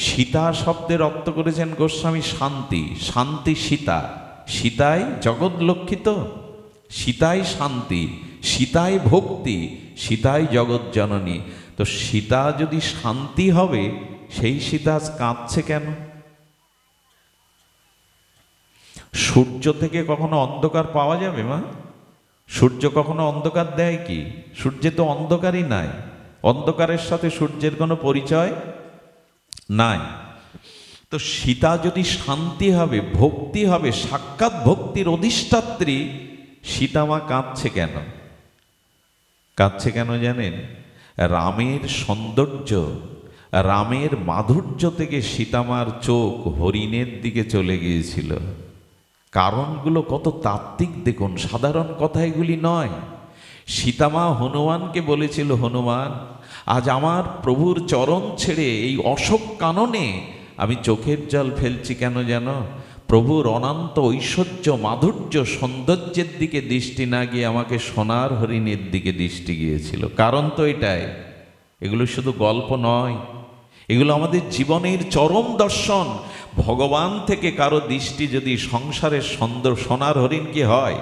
সীতা শব্দের অর্থ করেছেন গোস্বামী শান্তি। শান্তি সীতা, সীতাই জগৎ লক্ষিত, সীতাই শান্তি, সীতাই ভক্তি, সীতাই জগৎ জননী। তো সীতা যদি শান্তি হবে, সেই সীতা আজ কাঁদছে কেন? সূর্য থেকে কখনো অন্ধকার পাওয়া যাবে মা? সূর্য কখনো অন্ধকার দেয় কি? সূর্যে তো অন্ধকারই নাই, অন্ধকারের সাথে সূর্যের কোনো পরিচয় নাই। তো সীতা যদি শান্তি হবে, ভক্তি হবে, সাক্ষাৎ ভক্তির অধিষ্ঠাত্রী, সীতামা কাঁদছে কেন? কাঁদছে কেন জানেন? রামের সৌন্দর্য, রামের মাধুর্য থেকে সীতামার চোখ হরিণের দিকে চলে গিয়েছিল। কারণগুলো কত তাত্ত্বিক দেখুন, সাধারণ কথা এগুলি নয়। সীতামা হনুমানকে বলেছিল, হনুমান, আজ আমার প্রভুর চরণ ছেড়ে এই অশোক কাননে আমি চোখের জল ফেলছি কেন জানো? প্রভুর অনন্ত ঐশ্বর্য, মাধুর্য, সৌন্দর্যের দিকে দৃষ্টি না গিয়ে আমাকে সোনার হরিণের দিকে দৃষ্টি গিয়েছিল। কারণ তো এটাই। এগুলো শুধু গল্প নয়, এগুলো আমাদের জীবনের চরম দর্শন। ভগবান থেকে কারো দৃষ্টি যদি সংসারের সুন্দর, সোনার হরিণ কি হয়?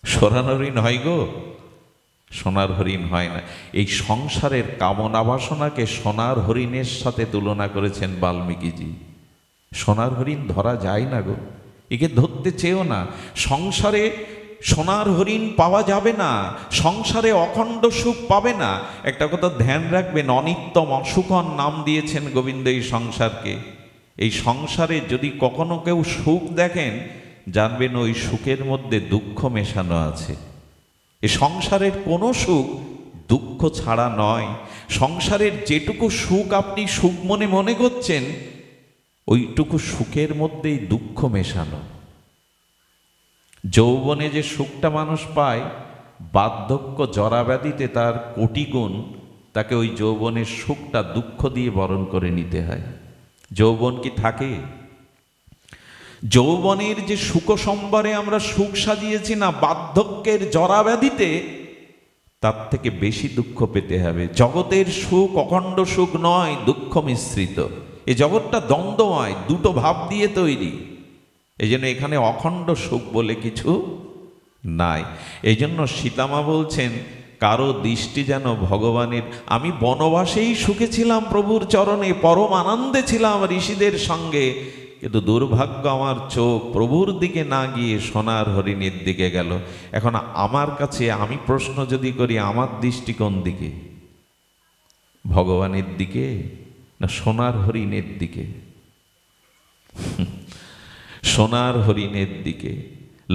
সোনার হরিণ হয় গো? সোনার হরিণ হয় না। এই সংসারের কামনা বাসনাকে সোনার হরিণের সাথে তুলনা করেছেন বাল্মীকিজি। সোনার হরিণ ধরা যায় না গো, একে ধরতে চেয়েও না। সংসারে সোনার হরিণ পাওয়া যাবে না, সংসারে অখণ্ড সুখ পাবে না। একটা কথা ধ্যান রাখবেন, অনিত্যম অসুখন নাম দিয়েছেন গোবিন্দ এই সংসারকে। এই সংসারে যদি কখনো কেউ সুখ দেখেন, জানবেন ওই সুখের মধ্যে দুঃখ মেশানো আছে। এ সংসারের কোনো সুখ দুঃখ ছাড়া নয়। সংসারের যেটুকু সুখ আপনি সুখ মনে মনে করছেন, ওইটুকু সুখের মধ্যেই দুঃখ মেশানো। যৌবনে যে সুখটা মানুষ পায়, বার্ধক্য জরাব্যাধিতে তার কোটি গুণ তাকে ওই যৌবনের সুখটা দুঃখ দিয়ে বরণ করে নিতে হয়। যৌবন কি থাকে? যৌবনের যে সুখ সম্বরে আমরা সুখ সাজিয়েছি না, বার্ধক্যের জরাব্যাধিতে তার থেকে বেশি দুঃখ পেতে হবে। জগতের সুখ অখণ্ড সুখ নয়, দুঃখ মিশ্রিত। এই জগৎটা দ্বন্দ্বময়, দুটো ভাব দিয়ে তৈরি। এই জন্য এখানে অখণ্ড সুখ বলে কিছু নাই। এই জন্য সীতামা বলছেন, কারো দৃষ্টি যেন ভগবানের, আমি বনবাসেই সুখে ছিলাম প্রভুর চরণে, পরম আনন্দে ছিলাম ঋষিদের সঙ্গে, কিন্তু দুর্ভাগ্য আমার চোখ প্রভুর দিকে না গিয়ে সোনার হরিণের দিকে গেল। এখন আমার কাছে, আমি প্রশ্ন যদি করি, আমার দৃষ্টি কোন দিকে? ভগবানের দিকে না সোনার হরিণের দিকে? সোনার হরিণের দিকে।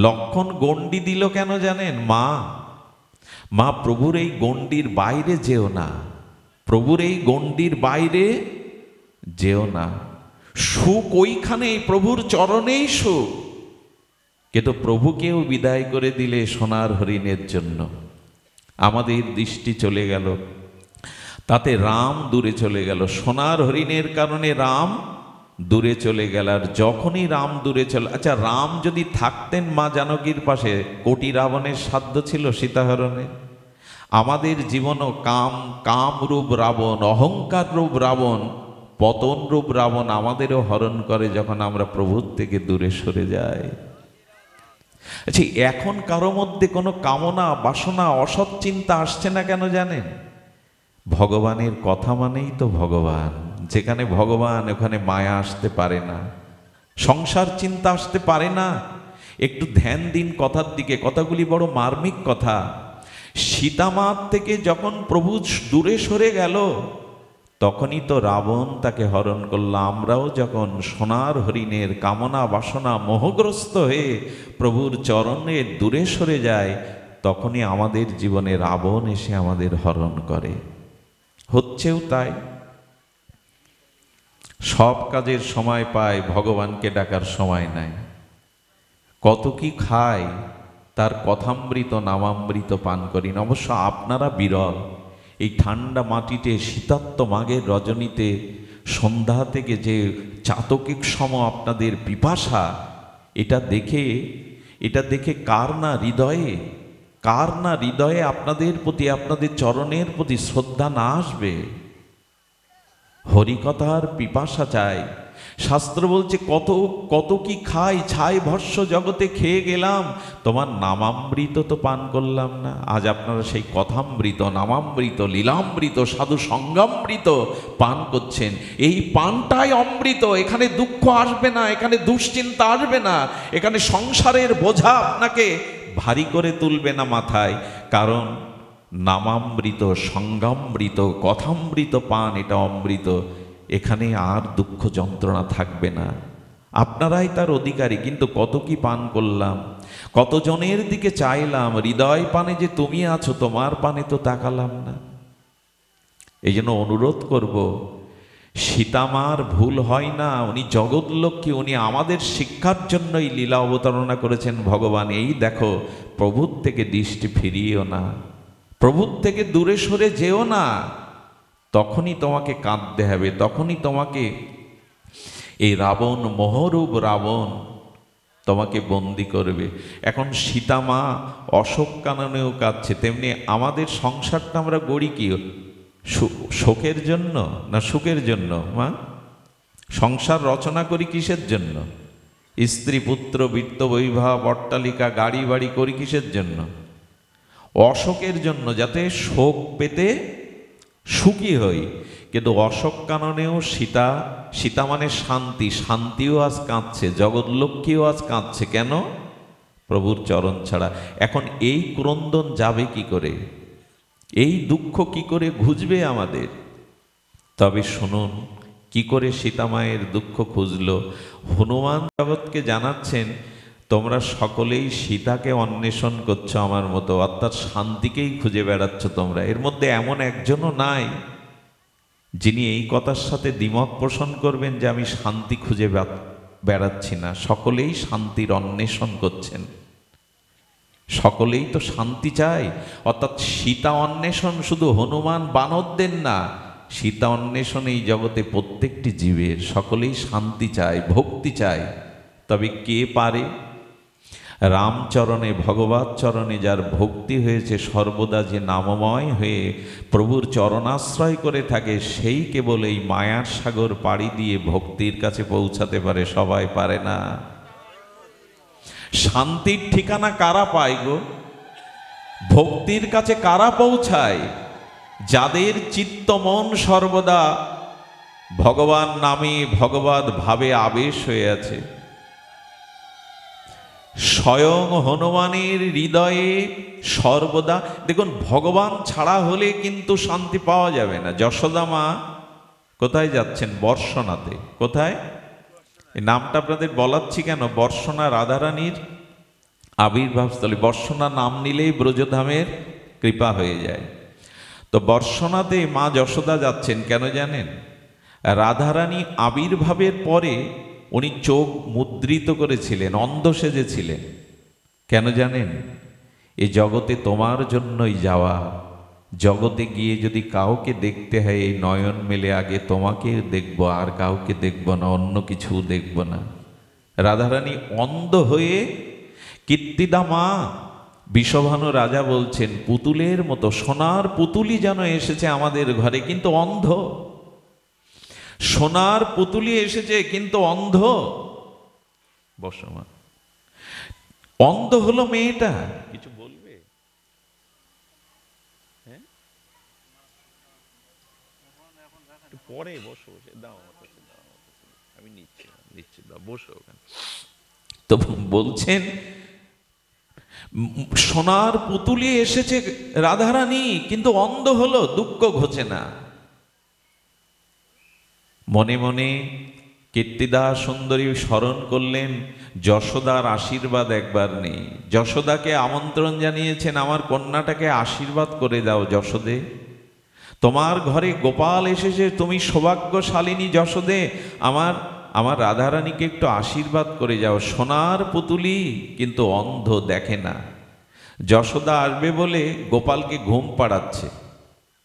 লক্ষণ গণ্ডি দিল কেন জানেন? মা প্রভুর এই গণ্ডির বাইরে যেও না, প্রভুর এই গণ্ডির বাইরে যেও না। সুখ ওইখানে, প্রভুর চরণেই সুখ। কিন্তু প্রভুকেও বিদায় করে দিলে সোনার হরিণের জন্য। আমাদের দৃষ্টি চলে গেল, তাতে রাম দূরে চলে গেল। সোনার হরিণের কারণে রাম দূরে চলে গেল। আর যখনই রাম দূরে চলে, আচ্ছা, রাম যদি থাকতেন মা জানকীর পাশে, কোটি রাবণের সাধ্য ছিল সীতাহরণের? আমাদের জীবনও কামরূপ রাবণ, অহংকার রূপ রাবণ, পতন রূপ রাবণ আমাদেরও হরণ করে যখন আমরা প্রভুর থেকে দূরে সরে যাই। আচ্ছা, এখন কারো মধ্যে কোনো কামনা বাসনা অসৎ চিন্তা আসছে না কেন জানেন? ভগবানের কথা মানেই তো ভগবান। যেখানে ভগবান, ওখানে মায়া আসতে পারে না, সংসার চিন্তা আসতে পারে না। একটু ধ্যান দিন কথার দিকে, কথাগুলি বড় মার্মিক কথা। সীতামার থেকে যখন প্রভু দূরে সরে গেল, তখনই তো রাবণ তাকে হরণ করল। আমরাও যখন সোনার হরিণের কামনা বাসনা মোহগ্রস্ত হয়ে প্রভুর চরণে দূরে সরে যায়, তখনই আমাদের জীবনে রাবণ এসে আমাদের হরণ করে। হচ্ছেও তাই। সব কাজের সময় পায়, ভগবানকে ডাকার সময় নাই। কত কি খায়, তার কথামৃত নামামৃত পান করি না। অবশ্য আপনারা বিরল। এই ঠান্ডা মাটিতে শীতাত্ম মাঘের রজনীতে সন্ধ্যা থেকে যে চাতকিক সম আপনাদের পিপাসা, এটা দেখে কার না হৃদয়ে আপনাদের প্রতি, আপনাদের চরণের প্রতি শ্রদ্ধা না আসবে? হরিকথার পিপাসা চাই। শাস্ত্র বলছে কত কি খাই, ছাই ভস্য জগতে খেয়ে গেলাম, তোমার নামামৃত তো পান করলাম না। আজ আপনারা সেই কথামৃত, নামামৃত, লীলামৃত, সাধু সঙ্গামৃত পান করছেন। এই পানটাই অমৃত। এখানে দুঃখ আসবে না, এখানে দুশ্চিন্তা আসবে না, এখানে সংসারের বোঝা আপনাকে ভারী করে তুলবে না মাথায়। কারণ নামামৃত, সঙ্গামৃত, কথামৃত পান, এটা অমৃত। এখানে আর দুঃখ যন্ত্রণা থাকবে না। আপনারাই তার অধিকারী। কিন্তু কত কি পান করলাম, কতজনের দিকে চাইলাম, হৃদয় পানে যে তুমি আছো, তোমার পানে তো তাকালাম না। এই জন্য অনুরোধ করব, সীতামার ভুল হয় না। উনি জগৎলক্ষ্মী, উনি আমাদের শিক্ষার জন্যই লীলা অবতারণা করেছেন ভগবান। এই দেখো, প্রভুর থেকে দৃষ্টি ফিরিয়েও না, প্রভুর থেকে দূরে সরে যেও না। তখনই তোমাকে কাঁদতে হবে, তখনই তোমাকে এই রাবণ, মোহরূপ রাবণ তোমাকে বন্দি করবে। এখন সীতামা অশোক কাননেও কাঁদছে, তেমনি আমাদের সংসারটা আমরা গড়ি কি শোকের জন্য না সুখের জন্য? মা, সংসার রচনা করি কিসের জন্য? স্ত্রী, পুত্র, বৃত্ত, বৈভব, অট্টালিকা, গাড়ি বাড়ি করি কিসের জন্য? অশোকের জন্য, যাতে শোক পেতে সুখী হই। কিন্তু অশোক কাননেও সীতা মানে শান্তি, শান্তিও আজ কাঁদছে, জগৎলক্ষ্মীও আজ কাঁদছে। কেন? প্রভুর চরণ ছাড়া। এখন এই ক্রন্দন যাবে কি করে? এই দুঃখ কি করে ঘুচবে আমাদের? তবে শুনুন কি করে সীতামায়ের দুঃখ খুঁজল। হনুমান জগৎকে জানাচ্ছেন, তোমরা সকলেই সীতাকে অন্বেষণ করছো আমার মতো, অর্থাৎ শান্তিকেই খুঁজে বেড়াচ্ছ তোমরা। এর মধ্যে এমন একজনও নাই যিনি এই কথার সাথে দ্বিমত পোষণ করবেন যে আমি শান্তি খুঁজে বেড়াচ্ছি না। সকলেই শান্তির অন্বেষণ করছেন, সকলেই তো শান্তি চায়। অর্থাৎ সীতা অন্বেষণ শুধু হনুমান বানরদের না, সীতা অন্বেষণ এই জগতে প্রত্যেকটি জীবের। সকলেই শান্তি চায়, ভক্তি চায়। তবে কে পারে? রামচরণে, ভগবত চরণে যার ভক্তি হয়েছে, সর্বদা যে নামময় হয়ে প্রভুর চরণাশ্রয় করে থাকে, সেই কেবল এই মায়ার সাগর পাড়ি দিয়ে ভক্তির কাছে পৌঁছাতে পারে। সবাই পারে না। শান্তির ঠিকানা কারা পায় গো? ভক্তির কাছে কারা পৌঁছায়? যাদের চিত্ত মন সর্বদা ভগবান নামে, ভগবত ভাবে আবেশ হয়ে আছে। স্বয়ং হনুমানের হৃদয়ে সর্বদা, দেখুন, ভগবান ছাড়া হলে কিন্তু শান্তি পাওয়া যাবে না। যশোদা মা কোথায় যাচ্ছেন? বর্ষনাতে। কোথায়? এই নামটা আপনাদের বলাচ্ছি কেন? বর্ষনা রাধারানীর আবির্ভাবস্থলী। বর্ষনা নাম নিলেই ব্রজধামের কৃপা হয়ে যায়। তো বর্ষনাতে মা যশোদা যাচ্ছেন কেন জানেন? রাধারানী আবির্ভাবের পরে উনি চোখ মুদ্রিত করেছিলেন, অন্ধ সেজেছিলেন। কেন জানেন? এ জগতে তোমার জন্যই যাওয়া। জগতে গিয়ে যদি কাউকে দেখতে হয়, এই নয়ন মেলে আগে তোমাকে দেখব, আর কাউকে দেখব না, অন্য কিছু দেখব না। রাধারানী অন্ধ হয়ে, কীর্তিদা মা বিষভানু রাজা বলছেন, পুতুলের মতো, সোনার পুতুলি যেন এসেছে আমাদের ঘরে, কিন্তু অন্ধ। সোনার পুতুলি এসেছে কিন্তু অন্ধ। বসমা অন্ধ হলো মেয়েটা। কিছু বলবে? হ্যাঁ, পরে বসো, দাও আমি নিচ্ছি, দাও, বসো ওখানে। তো বলছেন, সোনার পুতুলি এসেছে রাধারানী, কিন্তু অন্ধ হলো, দুঃখ ঘোচে না। মনে মনে কীর্তিদা সুন্দরী স্মরণ করলেন, যশোদার আশীর্বাদ একবার নেই। যশোদাকে আমন্ত্রণ জানিয়েছেন, আমার কন্যাটাকে আশীর্বাদ করে দাও যশোদে। তোমার ঘরে গোপাল এসেছে, তুমি সৌভাগ্যশালিনী যশোদে, আমার রাধারানীকে একটু আশীর্বাদ করে যাও। সোনার পুতুলি কিন্তু অন্ধ, দেখে না। যশোদা আসবে বলে গোপালকে ঘুম পাড়াচ্ছে।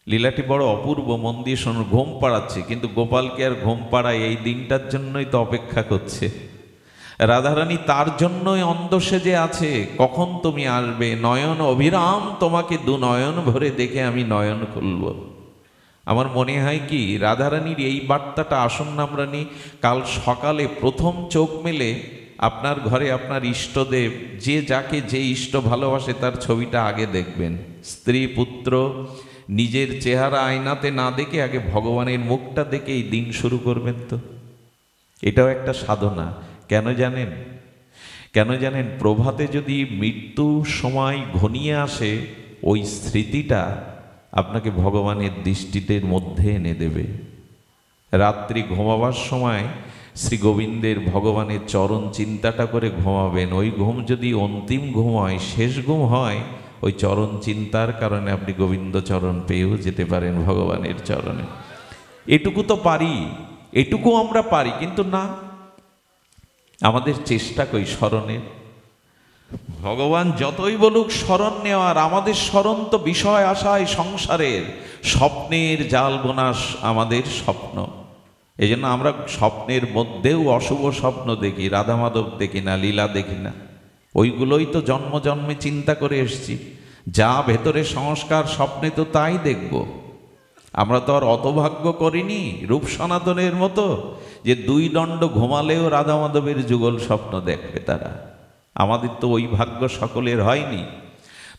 লীলাটি বড় অপূর্ব, মন দিয়ে শোনো। ঘুম পাড়াচ্ছে, কিন্তু গোপালকে আর ঘুম পাড়ায় এই দিনটার জন্যই তো অপেক্ষা করছে। রাধারানী তার জন্যই অন্ধ সেজে আছে, কখন তুমি আসবে, নয়ন অভিরাম তোমাকে দু নয়ন ভরে দেখে আমি নয়ন খুলব। আমার মনে হয় কি, রাধারানীর এই বার্তাটা আসুন না আমরা নিই। কাল সকালে প্রথম চোখ মেলে আপনার ঘরে আপনার ইষ্টদেব, যে যাকে যে ইষ্ট ভালোবাসে তার ছবিটা আগে দেখবেন। স্ত্রী পুত্র নিজের চেহারা আয়নাতে না দেখে আগে ভগবানের মুখটা দেখে এই দিন শুরু করবেন। তো এটাও একটা সাধনা। কেন জানেন? কেন জানেন? প্রভাতে যদি মৃত্যু সময় ঘনিয়ে আসে, ওই স্মৃতিটা আপনাকে ভগবানের দৃষ্টিতে মধ্যে এনে দেবে। রাত্রি ঘুমাবার সময় শ্রী গোবিন্দের ভগবানের চরণ চিন্তাটা করে ঘুমাবেন। ওই ঘুম যদি অন্তিম ঘুম হয়, শেষ ঘুম হয়, ওই চরণ চিন্তার কারণে আপনি গোবিন্দ চরণ পেয়েও যেতে পারেন ভগবানের চরণে। এটুকু তো পারি, এটুকু আমরা পারি, কিন্তু না, আমাদের চেষ্টা কই স্মরণের। ভগবান যতই বলুক স্মরণ নেওয়ার, আমাদের স্মরণ তো বিষয় আশায় সংসারের, স্বপ্নের জাল বোনাস আমাদের স্বপ্ন। এই জন্য আমরা স্বপ্নের মধ্যেও অশুভ স্বপ্ন দেখি, রাধা মাধব দেখি না, লীলা দেখি না। ওইগুলোই তো জন্ম জন্মে চিন্তা করে এসছি। যা ভেতরে সংস্কার, স্বপ্নে তো তাই দেখব। আমরা তো আর অতভাগ্য করিনি রূপ সনাতনের মতো যে দুই দণ্ড ঘুমালেও রাধা মাধবের যুগল স্বপ্ন দেখবে তারা। আমাদের তো ওই ভাগ্য সকলের হয়নি।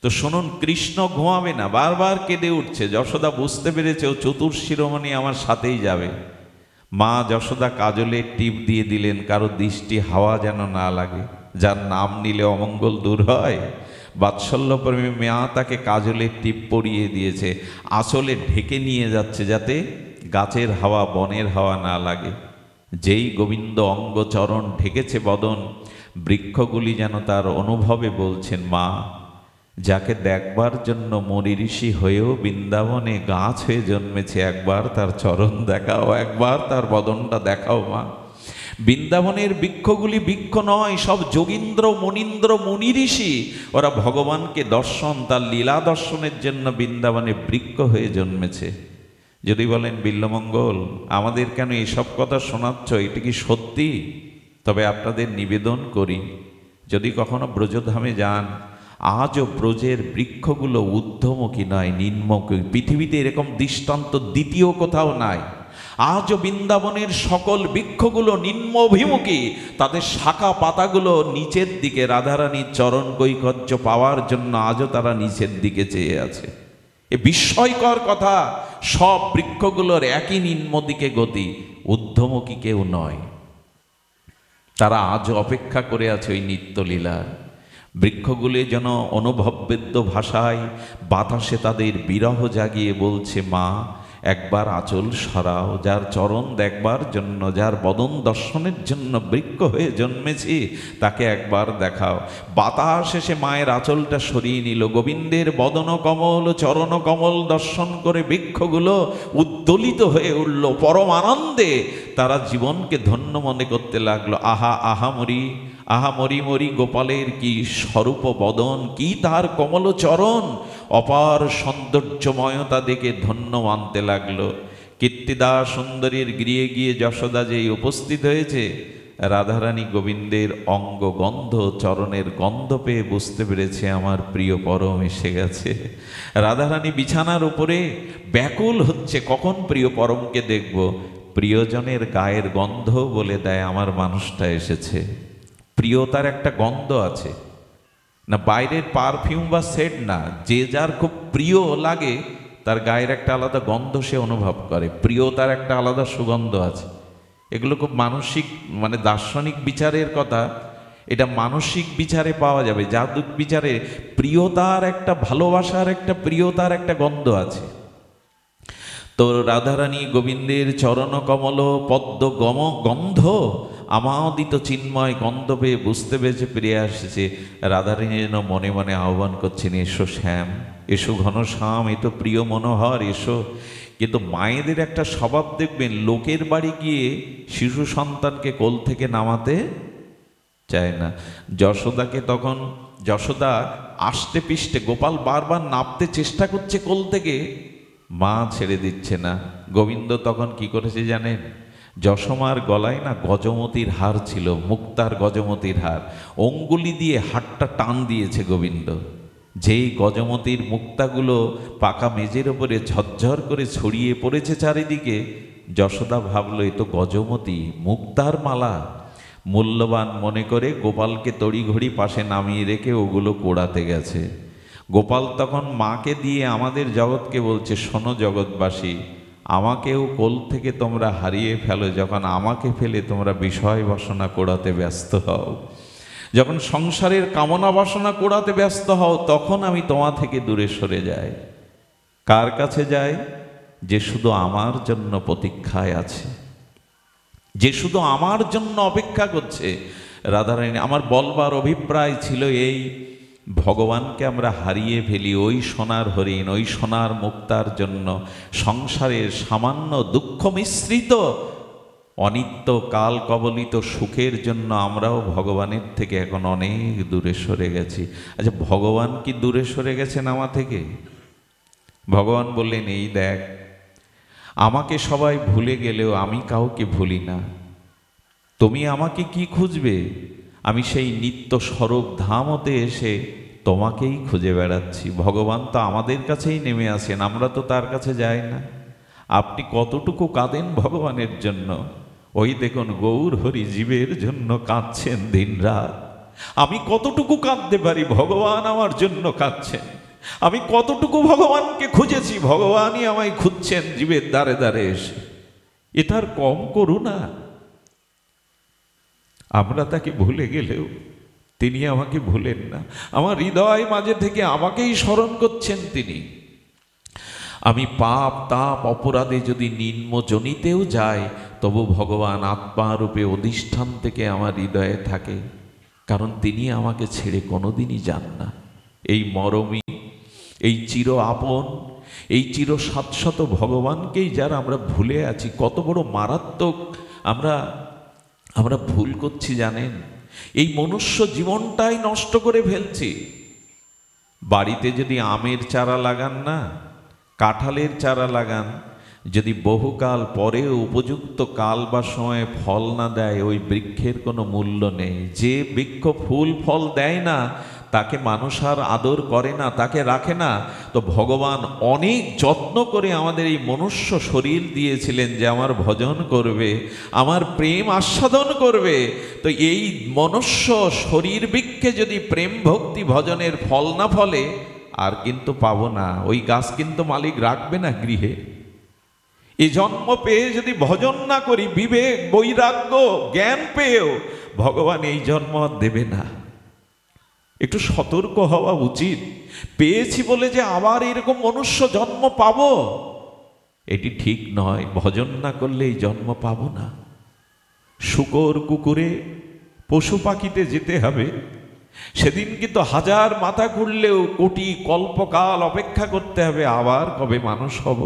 তো শুনুন, কৃষ্ণ ঘুমাবে না, বারবার কেঁদে উঠছে। যশোদা বুঝতে পেরেছে ও চতুর্শিরোমণি আমার সাথেই যাবে। মা যশোদা কাজলের টিপ দিয়ে দিলেন, কারো দৃষ্টি হাওয়া যেন না লাগে। যার নাম নিলে অমঙ্গল দূর হয়, বাৎসল্যপ্রেমী মা তাকে কাজলের টিপ পরিয়ে দিয়েছে, আঁচলে ঢেকে নিয়ে যাচ্ছে যাতে গাছের হাওয়া বনের হাওয়া না লাগে। যেই গোবিন্দ অঙ্গ চরণ ঢেকেছে বদন, বৃক্ষগুলি যেন তার অনুভবে বলছেন, মা, যাকে দেখবার জন্য মনি ঋষি হয়েও বৃন্দাবনে গাছ হয়ে জন্মেছে, একবার তার চরণ দেখাও, একবার তার বদনটা দেখাও মা। বৃন্দাবনের বৃক্ষগুলি বৃক্ষ নয়, সব যোগীন্দ্র মনীন্দ্র মুনি ঋষি। ওরা ভগবানকে দর্শন, তার লীলা দর্শনের জন্য বৃন্দাবনে বৃক্ষ হয়ে জন্মেছে। যদি বলেন বিল্লমঙ্গল, আমাদের কেন এসব কথা শোনাচ্ছ, এটা কি সত্যি? তবে আপনাদের নিবেদন করি, যদি কখনো ব্রজধামে যান, আজও ব্রজের বৃক্ষগুলো ঊর্ধ্বমুখী নয়, নিম্নমুখী। পৃথিবীতে এরকম দৃষ্টান্ত দ্বিতীয় কোথাও নাই। আজও বৃন্দাবনের সকল বৃক্ষগুলো নিম্নভিমুখী, তাদের শাখা পাতাগুলো নিচের দিকে। রাধারানীর চরণ কৈকর্য পাওয়ার জন্য আজও তারা নিচের দিকে চেয়ে আছে। এ বিস্ময়কর কথা। সব বৃক্ষগুলোর একই নিম্ন দিকে গতি, ঊর্ধ্বমুখী কেউ নয়। তারা আজও অপেক্ষা করে আছে ওই নিত্যলীলার। বৃক্ষগুলি যেন অনুভববেদ্য ভাষায় বাতাসে তাদের বিরহ জাগিয়ে বলছে, মা, একবার আঁচল সরাও, যার চরণ দেখবার জন্য, যার বদন দর্শনের জন্য বৃক্ষ হয়ে জন্মেছি, তাকে একবার দেখাও। বাতাস এসে মায়ের আঁচলটা সরিয়ে নিল। গোবিন্দের বদন কমল, চরণ কমল দর্শন করে বৃক্ষগুলো উদ্দোলিত হয়ে উঠল। পরম আনন্দে তারা জীবনকে ধন্য মনে করতে লাগলো। আহা আহা মরি, আহা মরি মরি, গোপালের কি স্বরূপ বদন, কি তার কমল চরণ, অপার সৌন্দর্যময়তা দেখে ধন্য মানতে লাগলো। কীর্তিদা সুন্দরীর গৃহে গিয়ে যশোদা যেই উপস্থিত হয়েছে, রাধারানী গোবিন্দের অঙ্গ গন্ধ, চরণের গন্ধ পেয়ে বুঝতে পেরেছে আমার প্রিয় পরম এসে গেছে। রাধারানী বিছানার উপরে ব্যাকুল হচ্ছে, কখন প্রিয় পরমকে দেখব। প্রিয়জনের গায়ের গন্ধ বলে দেয় আমার মানুষটা এসেছে। প্রিয়তার একটা গন্ধ আছে না, বাইরের পারফিউম বা সেট না, যে যার খুব প্রিয় লাগে তার গায়ের একটা আলাদা গন্ধ সে অনুভব করে। প্রিয়তার একটা আলাদা সুগন্ধ আছে। এগুলো খুব মানসিক, মানে দার্শনিক বিচারের কথা, এটা মানসিক বিচারে পাওয়া যাবে। জাদুক বিচারে প্রিয়তার একটা, ভালোবাসার একটা, প্রিয়তার একটা গন্ধ আছে। তো রাধারানী গোবিন্দের চরণ কমল পদ্ম গন্ধ আমাদিত চিন্ময় গন্ধ পেয়ে বুঝতে পেরেছে প্রিয়া এসেছে। রাধারানী যেন মনে মনে আহ্বান করছেন, এসো শ্যাম, এসো ঘনশ্যাম, এ তো প্রিয় মনোহর, এসো। কিন্তু মায়েদের একটা স্বভাব দেখবেন, লোকের বাড়ি গিয়ে শিশু সন্তানকে কোল থেকে নামাতে চায় না। যশোদাকে তখন, যশোদা আষ্টে পিষ্টে, গোপাল বারবার নামতে চেষ্টা করছে কোল থেকে, মা ছেড়ে দিচ্ছে না। গোবিন্দ তখন কি করেছে জানেন? যশোমার গলায় না গজমতির হার ছিল, মুক্তার গজমতির হার, অঙ্গুলি দিয়ে হারটা টান দিয়েছে গোবিন্দ। যেই গজমতির মুক্তাগুলো পাকা মেজের ওপরে ঝরঝর করে ছড়িয়ে পড়েছে চারিদিকে, যশোদা ভাবল এ তো গজমতি, মুক্তার মালা। মূল্যবান মনে করে গোপালকে তড়িঘড়ি পাশে নামিয়ে রেখে ওগুলো কোড়াতে গেছে। গোপাল তখন মাকে দিয়ে আমাদের জগৎকে বলছে, শোনো জগৎবাসী, আমাকেও কোল থেকে তোমরা হারিয়ে ফেলো যখন আমাকে ফেলে তোমরা বিষয় বাসনা কোড়াতে ব্যস্ত হও, যখন সংসারের কামনা বাসনা কোড়াতে ব্যস্ত হও, তখন আমি তোমা থেকে দূরে সরে যাই। কার কাছে যাই? যে শুধু আমার জন্য প্রতীক্ষায় আছে, যে শুধু আমার জন্য অপেক্ষা করছে। রাধারানী, আমার বলবার অভিপ্রায় ছিল এই, ভগবানকে আমরা হারিয়ে ফেলি ওই সোনার হরিণ, ওই সোনার মুক্তার জন্য। সংসারের সামান্য দুঃখ মিশ্রিত অনিত্য কাল কবলিত সুখের জন্য আমরাও ভগবানের থেকে এখন অনেক দূরে সরে গেছি। আচ্ছা, ভগবান কি দূরে সরে গেছেন আমার থেকে? ভগবান বললেন, এই দেখ, আমাকে সবাই ভুলে গেলেও আমি কাউকে ভুলি না। তুমি আমাকে কি খুঁজবে? আমি সেই নিত্য স্বরূপ ধামতে এসে তোমাকেই খুঁজে বেড়াচ্ছি। ভগবান তো আমাদের কাছেই নেমে আসেন, আমরা তো তার কাছে যাই না। আপনি কতটুকু কাঁদেন ভগবানের জন্য? ওই দেখুন, গৌর হরি জীবের জন্য কাঁদছেন দিন রাত। আমি কতটুকু কাঁদতে পারি? ভগবান আমার জন্য কাঁদছেন। আমি কতটুকু ভগবানকে খুঁজেছি, ভগবানই আমায় খুঁজছেন জীবের দ্বারে দ্বারে এসে। এটার কম করুণা? আমরা তাকে ভুলে গেলেও তিনি আমাকে ভুলেন না। আমার হৃদয় মাঝে থেকে আমাকেই স্মরণ করছেন তিনি। আমি পাপ তাপ অপরাধে যদি নিম্নজনিতেও যাই, তবু ভগবান আত্মারূপে অধিষ্ঠান থেকে আমার হৃদয়ে থাকে, কারণ তিনি আমাকে ছেড়ে কোনোদিনই যান না। এই মরমী, এই চির আপন, এই চির শাশ্বত ভগবানকেই যারা আমরা ভুলে আছি, কত বড় মারাত্মক আমরা ভুল করছি জানেন? এই মনুষ্য জীবনটাই নষ্ট করে ফেলছি। বাড়িতে যদি আমের চারা লাগান না, কাঁঠালের চারা লাগান, যদি বহুকাল পরেও উপযুক্ত কাল বা সময়ে ফল না দেয়, ওই বৃক্ষের কোনো মূল্য নেই। যে বৃক্ষ ফুল ফল দেয় না, তাকে মানুষ আর আদর করে না, তাকে রাখে না। তো ভগবান অনেক যত্ন করে আমাদের এই মনুষ্য শরীর দিয়েছিলেন যে আমার ভজন করবে, আমার প্রেম আস্বাদন করবে। তো এই মনুষ্য শরীর বৃক্ষে যদি প্রেম ভক্তি ভজনের ফল না ফলে, আর কিন্তু পাবো না। ওই গাছ কিন্তু মালিক রাখবে না গৃহে। এই জন্ম পেয়ে যদি ভজন না করি, বিবেক বৈরাগ্য জ্ঞান পেয়েও ভগবান এই জন্ম দেবে না। একটু সতর্ক হওয়া উচিত। পেয়েছি বলে যে আবার এরকম মনুষ্য জন্ম পাবো, এটি ঠিক নয়। ভজন না করলে এই জন্ম পাবো না। শূকর কুকুরে পশু পাখিতে যেতে হবে, সেদিন কিন্তু হাজার মাথা ঘুরলেও কোটি কল্পকাল অপেক্ষা করতে হবে। আবার কবে মানুষ হব,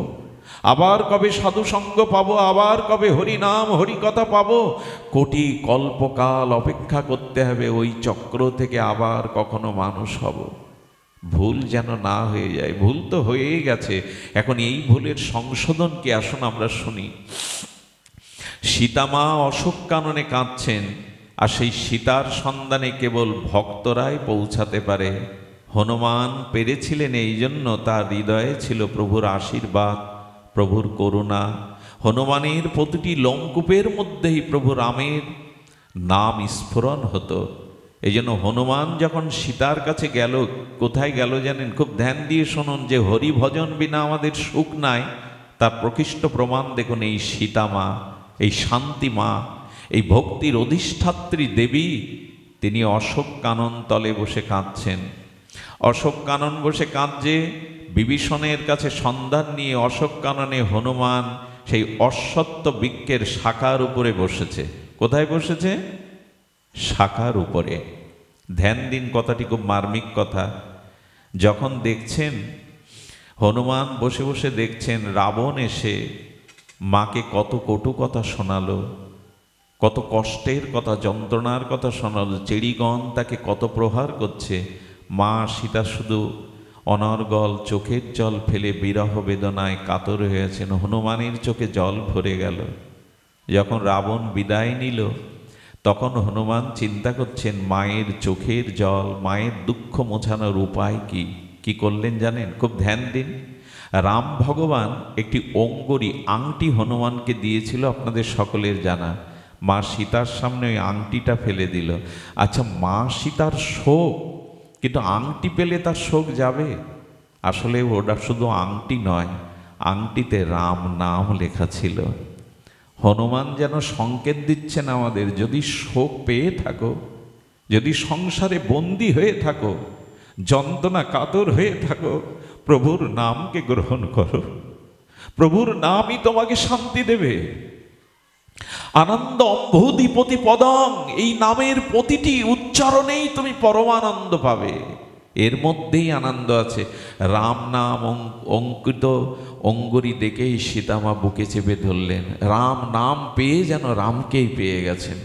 আবার কবে সাধু সঙ্গ পাবো, আবার কবে হরি নাম হরি কথা পাবো, কোটি কল্পকাল অপেক্ষা করতে হবে ওই চক্র থেকে আবার কখনো মানুষ হব। ভুল যেন না হয়ে যায়। ভুল তো হয়েই গেছে, এখন এই ভুলের সংশোধন কি আসুন আমরা শুনি। সীতামা অশোক কাননে কাঁদছেন, আর সেই সীতার সন্ধানে কেবল ভক্তরাই পৌঁছাতে পারে। হনুমান পেরেছিলেন, এই জন্য তার হৃদয়ে ছিল প্রভুর আশীর্বাদ, প্রভুর করুণা। হনুমানের প্রতিটি লোমকূপের মধ্যেই প্রভু রামের নাম স্ফুরণ হতো। এই জন্য হনুমান যখন সীতার কাছে গেল, কোথায় গেল জানেন? খুব ধ্যান দিয়ে শুনুন, যে হরি ভজন বিনা আমাদের সুখ নাই, তার প্রকৃষ্ট প্রমাণ দেখুন এই সীতামা, এই শান্তিমা, এই ভক্তির অধিষ্ঠাত্রী দেবী। তিনি অশোক কানন তলে বসে কাঁদছেন। অশোক কানন বসে কাঁদছে, বিভীষণের কাছে সন্ধান নিয়ে অশোক কাননে হনুমান সেই অশ্বত্থ বৃক্ষের শাখার উপরে বসেছে। কোথায় বসেছে? শাখার উপরে। ধ্যান দিন, কথাটি খুব মার্মিক কথা। যখন দেখছেন হনুমান বসে বসে দেখছেন রাবণ এসে মাকে কত কটু কথা শোনালো, কত কষ্টের কথা, যন্ত্রণার কথা শোনালো, চেড়িগণ তাকে কত প্রহার করছে। মা সীতা শুধু অনর্গল চোখের জল ফেলে বিরহ বেদনায় কাতর হয়েছেন। হনুমানের চোখে জল ভরে গেল। যখন রাবণ বিদায় নিল তখন হনুমান চিন্তা করছেন মায়ের চোখের জল, মায়ের দুঃখ মোছানোর উপায় কি। কি করলেন জানেন? খুব ধ্যান দিন। রাম ভগবান একটি অঙ্গরী আংটি হনুমানকে দিয়েছিল, আপনাদের সকলের জানা। মা সীতার সামনে ওই আংটিটা ফেলে দিল। আচ্ছা, মা সীতার শোক, কিন্তু আংটি পেলে তার শোক যাবে? আসলে ওটা শুধু আংটি নয়, আংটিতে রাম নাম লেখা ছিল। হনুমান যেন সংকেত দিচ্ছেন আমাদের, যদি শোক পেয়ে থাকো, যদি সংসারে বন্দী হয়ে থাকো, যন্ত্রণা কাতর হয়ে থাকো, প্রভুর নামকে গ্রহণ করো। প্রভুর নামই তোমাকে শান্তি দেবে। আনন্দ অম্ভুধিপতি পদং, এই নামের প্রতিটি উচ্চারণেই তুমি পরমানন্দ পাবে। এর মধ্যেই আনন্দ আছে। রাম নাম অঙ্কিত অঙ্গুরি দেখেই সীতামা বুকে চেপে ধরলেন। রাম নাম পেয়ে যেন রামকেই পেয়ে গেছেন।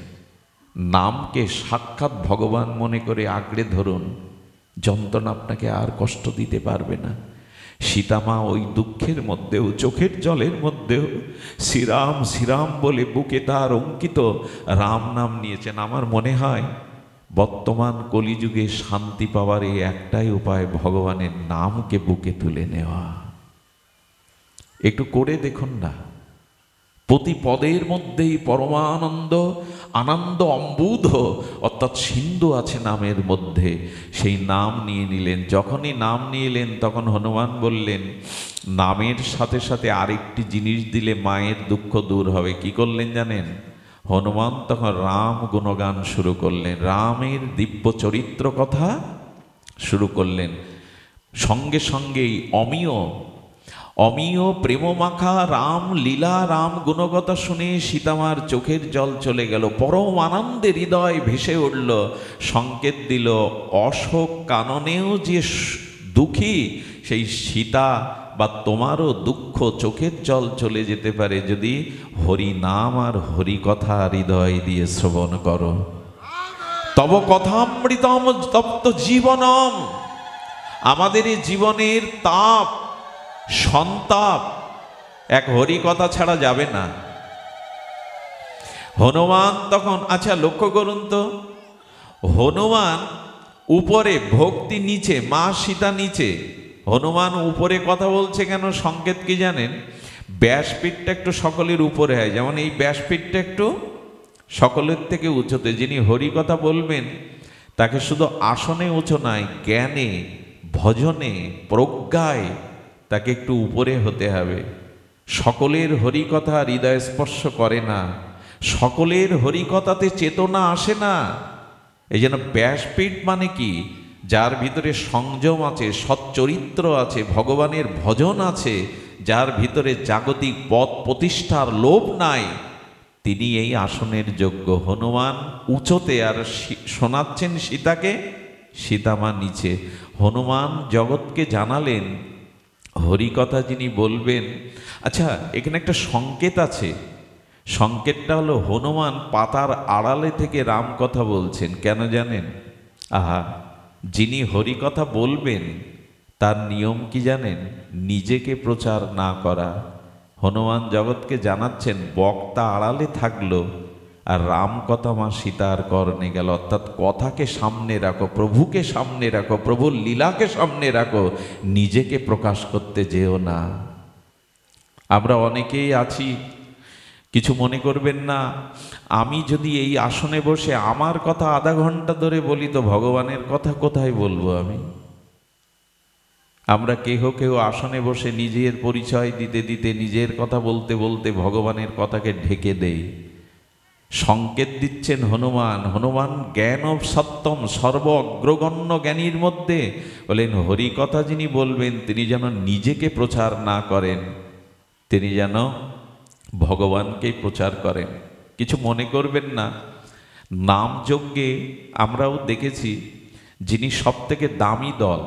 নামকে সাক্ষাৎ ভগবান মনে করে আঁকড়ে ধরুন, যন্ত্রণা আপনাকে আর কষ্ট দিতে পারবে না। সীতামা ওই দুঃখের মধ্যেও, চোখের জলের মধ্যেও শ্রীরাম শ্রীরাম বলে বুকে তার অঙ্কিত রাম নাম নিয়েছেন। আমার মনে হয় বর্তমান কলিযুগে শান্তি পাওয়ার এই একটাই উপায়, ভগবানের নামকে বুকে তুলে নেওয়া। একটু করে দেখুন না, প্রতি পদের মধ্যেই পরমানন্দ, আনন্দ অম্বুধ অর্থাৎ সিন্ধু আছে নামের মধ্যে। সেই নাম নিয়ে নিলেন। যখনই নাম নিয়ে এলেন তখন হনুমান বললেন, নামের সাথে সাথে আরেকটি জিনিস দিলে মায়ের দুঃখ দূর হবে। কি করলেন জানেন? হনুমান তখন রাম গুণগান শুরু করলেন, রামের দিব্য চরিত্র কথা শুরু করলেন। সঙ্গে সঙ্গেই অমিয় প্রেমমাখা রাম লীলা, রাম গুণগতা শুনে সীতামার চোখের জল চলে গেল। পরম আনন্দে হৃদয় ভেসে উঠল। সংকেত দিল, অশোক কাননেও যে দুঃখী, সেই সীতা বা তোমারও দুঃখ চোখের জল চলে যেতে পারে যদি হরি নাম আর হরি কথা হৃদয় দিয়ে শ্রবণ করো। তব কথামৃতম তপ্ত জীবনম, আমাদের এই জীবনের তাপ সন্তাপ এক হরি কথা ছাড়া যাবে না। হনুমান তখন, আচ্ছা লক্ষ্য করুন তো, হনুমান উপরে, ভক্তি নিচে, মা সীতা নিচে, হনুমান উপরে কথা বলছে কেন? সংকেত কি জানেন? ব্যাসপীঠটা একটু সকলের উপরে হয়, যেমন এই ব্যাসপীঠটা একটু সকলের থেকে উঁচুতে। যিনি হরি কথা বলবেন তাকে শুধু আসনে উঁচু নয়, জ্ঞানে, ভজনে, প্রজ্ঞায় তাকে একটু উপরে হতে হবে। সকলের হরিকথা হৃদয় স্পর্শ করে না, সকলের হরিকথাতে চেতনা আসে না। এই জন্য ব্যাসপীঠ মানে কি? যার ভিতরে সংযম আছে, সচ্চরিত্র আছে, ভগবানের ভজন আছে, যার ভিতরে জাগতিক পদ প্রতিষ্ঠার লোভ নাই, তিনি এই আসনের যোগ্য। হনুমান উঁচুতে আর শোনাচ্ছেন সীতাকে, সীতামা নিচে। হনুমান জগৎকে জানালেন হরিকথা যিনি বলবেন। আচ্ছা, এখানে একটা সংকেত আছে। সংকেতটা হলো হনুমান পাতার আড়ালে থেকে রাম কথা বলছেন। কেন জানেন? আহা, যিনি হরিকথা বলবেন তার নিয়ম কি জানেন? নিজেকে প্রচার না করা। হনুমান জগৎকে জানাচ্ছেন বক্তা আড়ালে থাকলো আর রাম কথা মা সীতার কর্ণে গেল। অর্থাৎ কথাকে সামনে রাখো, প্রভুকে সামনে রাখো, প্রভুর লীলাকে সামনে রাখো, নিজেকে প্রকাশ করতে যেও না। আমরা অনেকেই আছি, কিছু মনে করবেন না, আমি যদি এই আসনে বসে আমার কথা আধা ঘন্টা ধরে বলি তো ভগবানের কথা কোথায় বলবো আমি? আমরা কেহ কেউ আসনে বসে নিজের পরিচয় দিতে দিতে, নিজের কথা বলতে বলতে ভগবানের কথাকে ঢেকে দেই। সংকেত দিচ্ছেন হনুমান। হনুমান জ্ঞান সত্যম, সর্ব অগ্রগণ্য জ্ঞানীর মধ্যে বলেন হরিকথা যিনি বলবেন তিনি যেন নিজেকে প্রচার না করেন, তিনি যেন ভগবানকেই প্রচার করেন। কিছু মনে করবেন না, নামযজ্ঞে আমরাও দেখেছি যিনি সব থেকে দামি দল,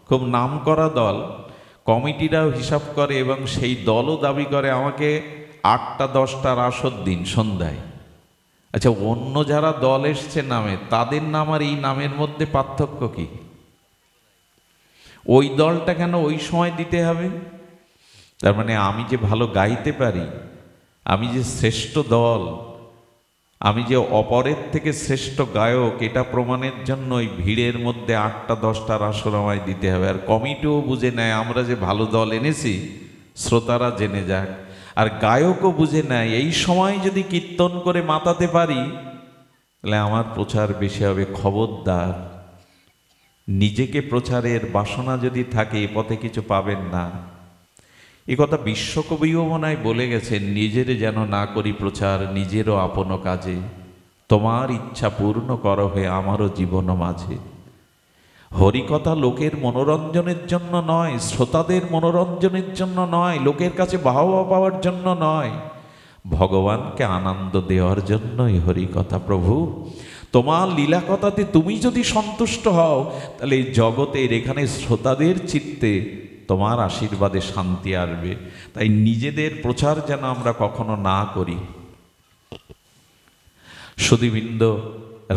খুব নামকরা দল, কমিটিরাও হিসাব করে এবং সেই দলও দাবি করে আমাকে 8টা 10টার আসর দিন সন্ধ্যায়। আচ্ছা, অন্য যারা দল এসছে নামে, তাদের নাম আর এই নামের মধ্যে পার্থক্য কি? ওই দলটা কেন ওই সময় দিতে হবে? তার মানে আমি যে ভালো গাইতে পারি, আমি যে শ্রেষ্ঠ দল, আমি যে অপরের থেকে শ্রেষ্ঠ গায়ক, এটা প্রমাণের জন্য ওই ভিড়ের মধ্যে 8টা 10টার আসর আমায় দিতে হবে। আর কমিটিও বুঝে নেয় আমরা যে ভালো দল এনেছি, শ্রোতারা জেনে যাক। আর গায়কও বুঝে নেয় এই সময় যদি কীর্তন করে মাতাতে পারি তাহলে আমার প্রচার বেশি হবে। খবরদার, নিজেকে প্রচারের বাসনা যদি থাকে এ পথে কিছু পাবেন না। এ কথা বিশ্বকবিও মনে হয় বলে গেছেন, নিজের যেন না করি প্রচার, নিজেরও আপন কাজে, তোমার ইচ্ছা পূর্ণ করো হে আমারও জীবন মাঝে। হরিকথা লোকের মনোরঞ্জনের জন্য নয়, শ্রোতাদের মনোরঞ্জনের জন্য নয়, লোকের কাছে বাহবা পাওয়ার জন্য নয়, ভগবানকে আনন্দ দেওয়ার জন্যই হরিকথা। প্রভু, তোমার লীলা কথাতে তুমি যদি সন্তুষ্ট হও তাহলে এই জগতের এখানে শ্রোতাদের চিত্তে তোমার আশীর্বাদে শান্তি আসবে। তাই নিজেদের প্রচার যেন আমরা কখনো না করি। সুধীবৃন্দ,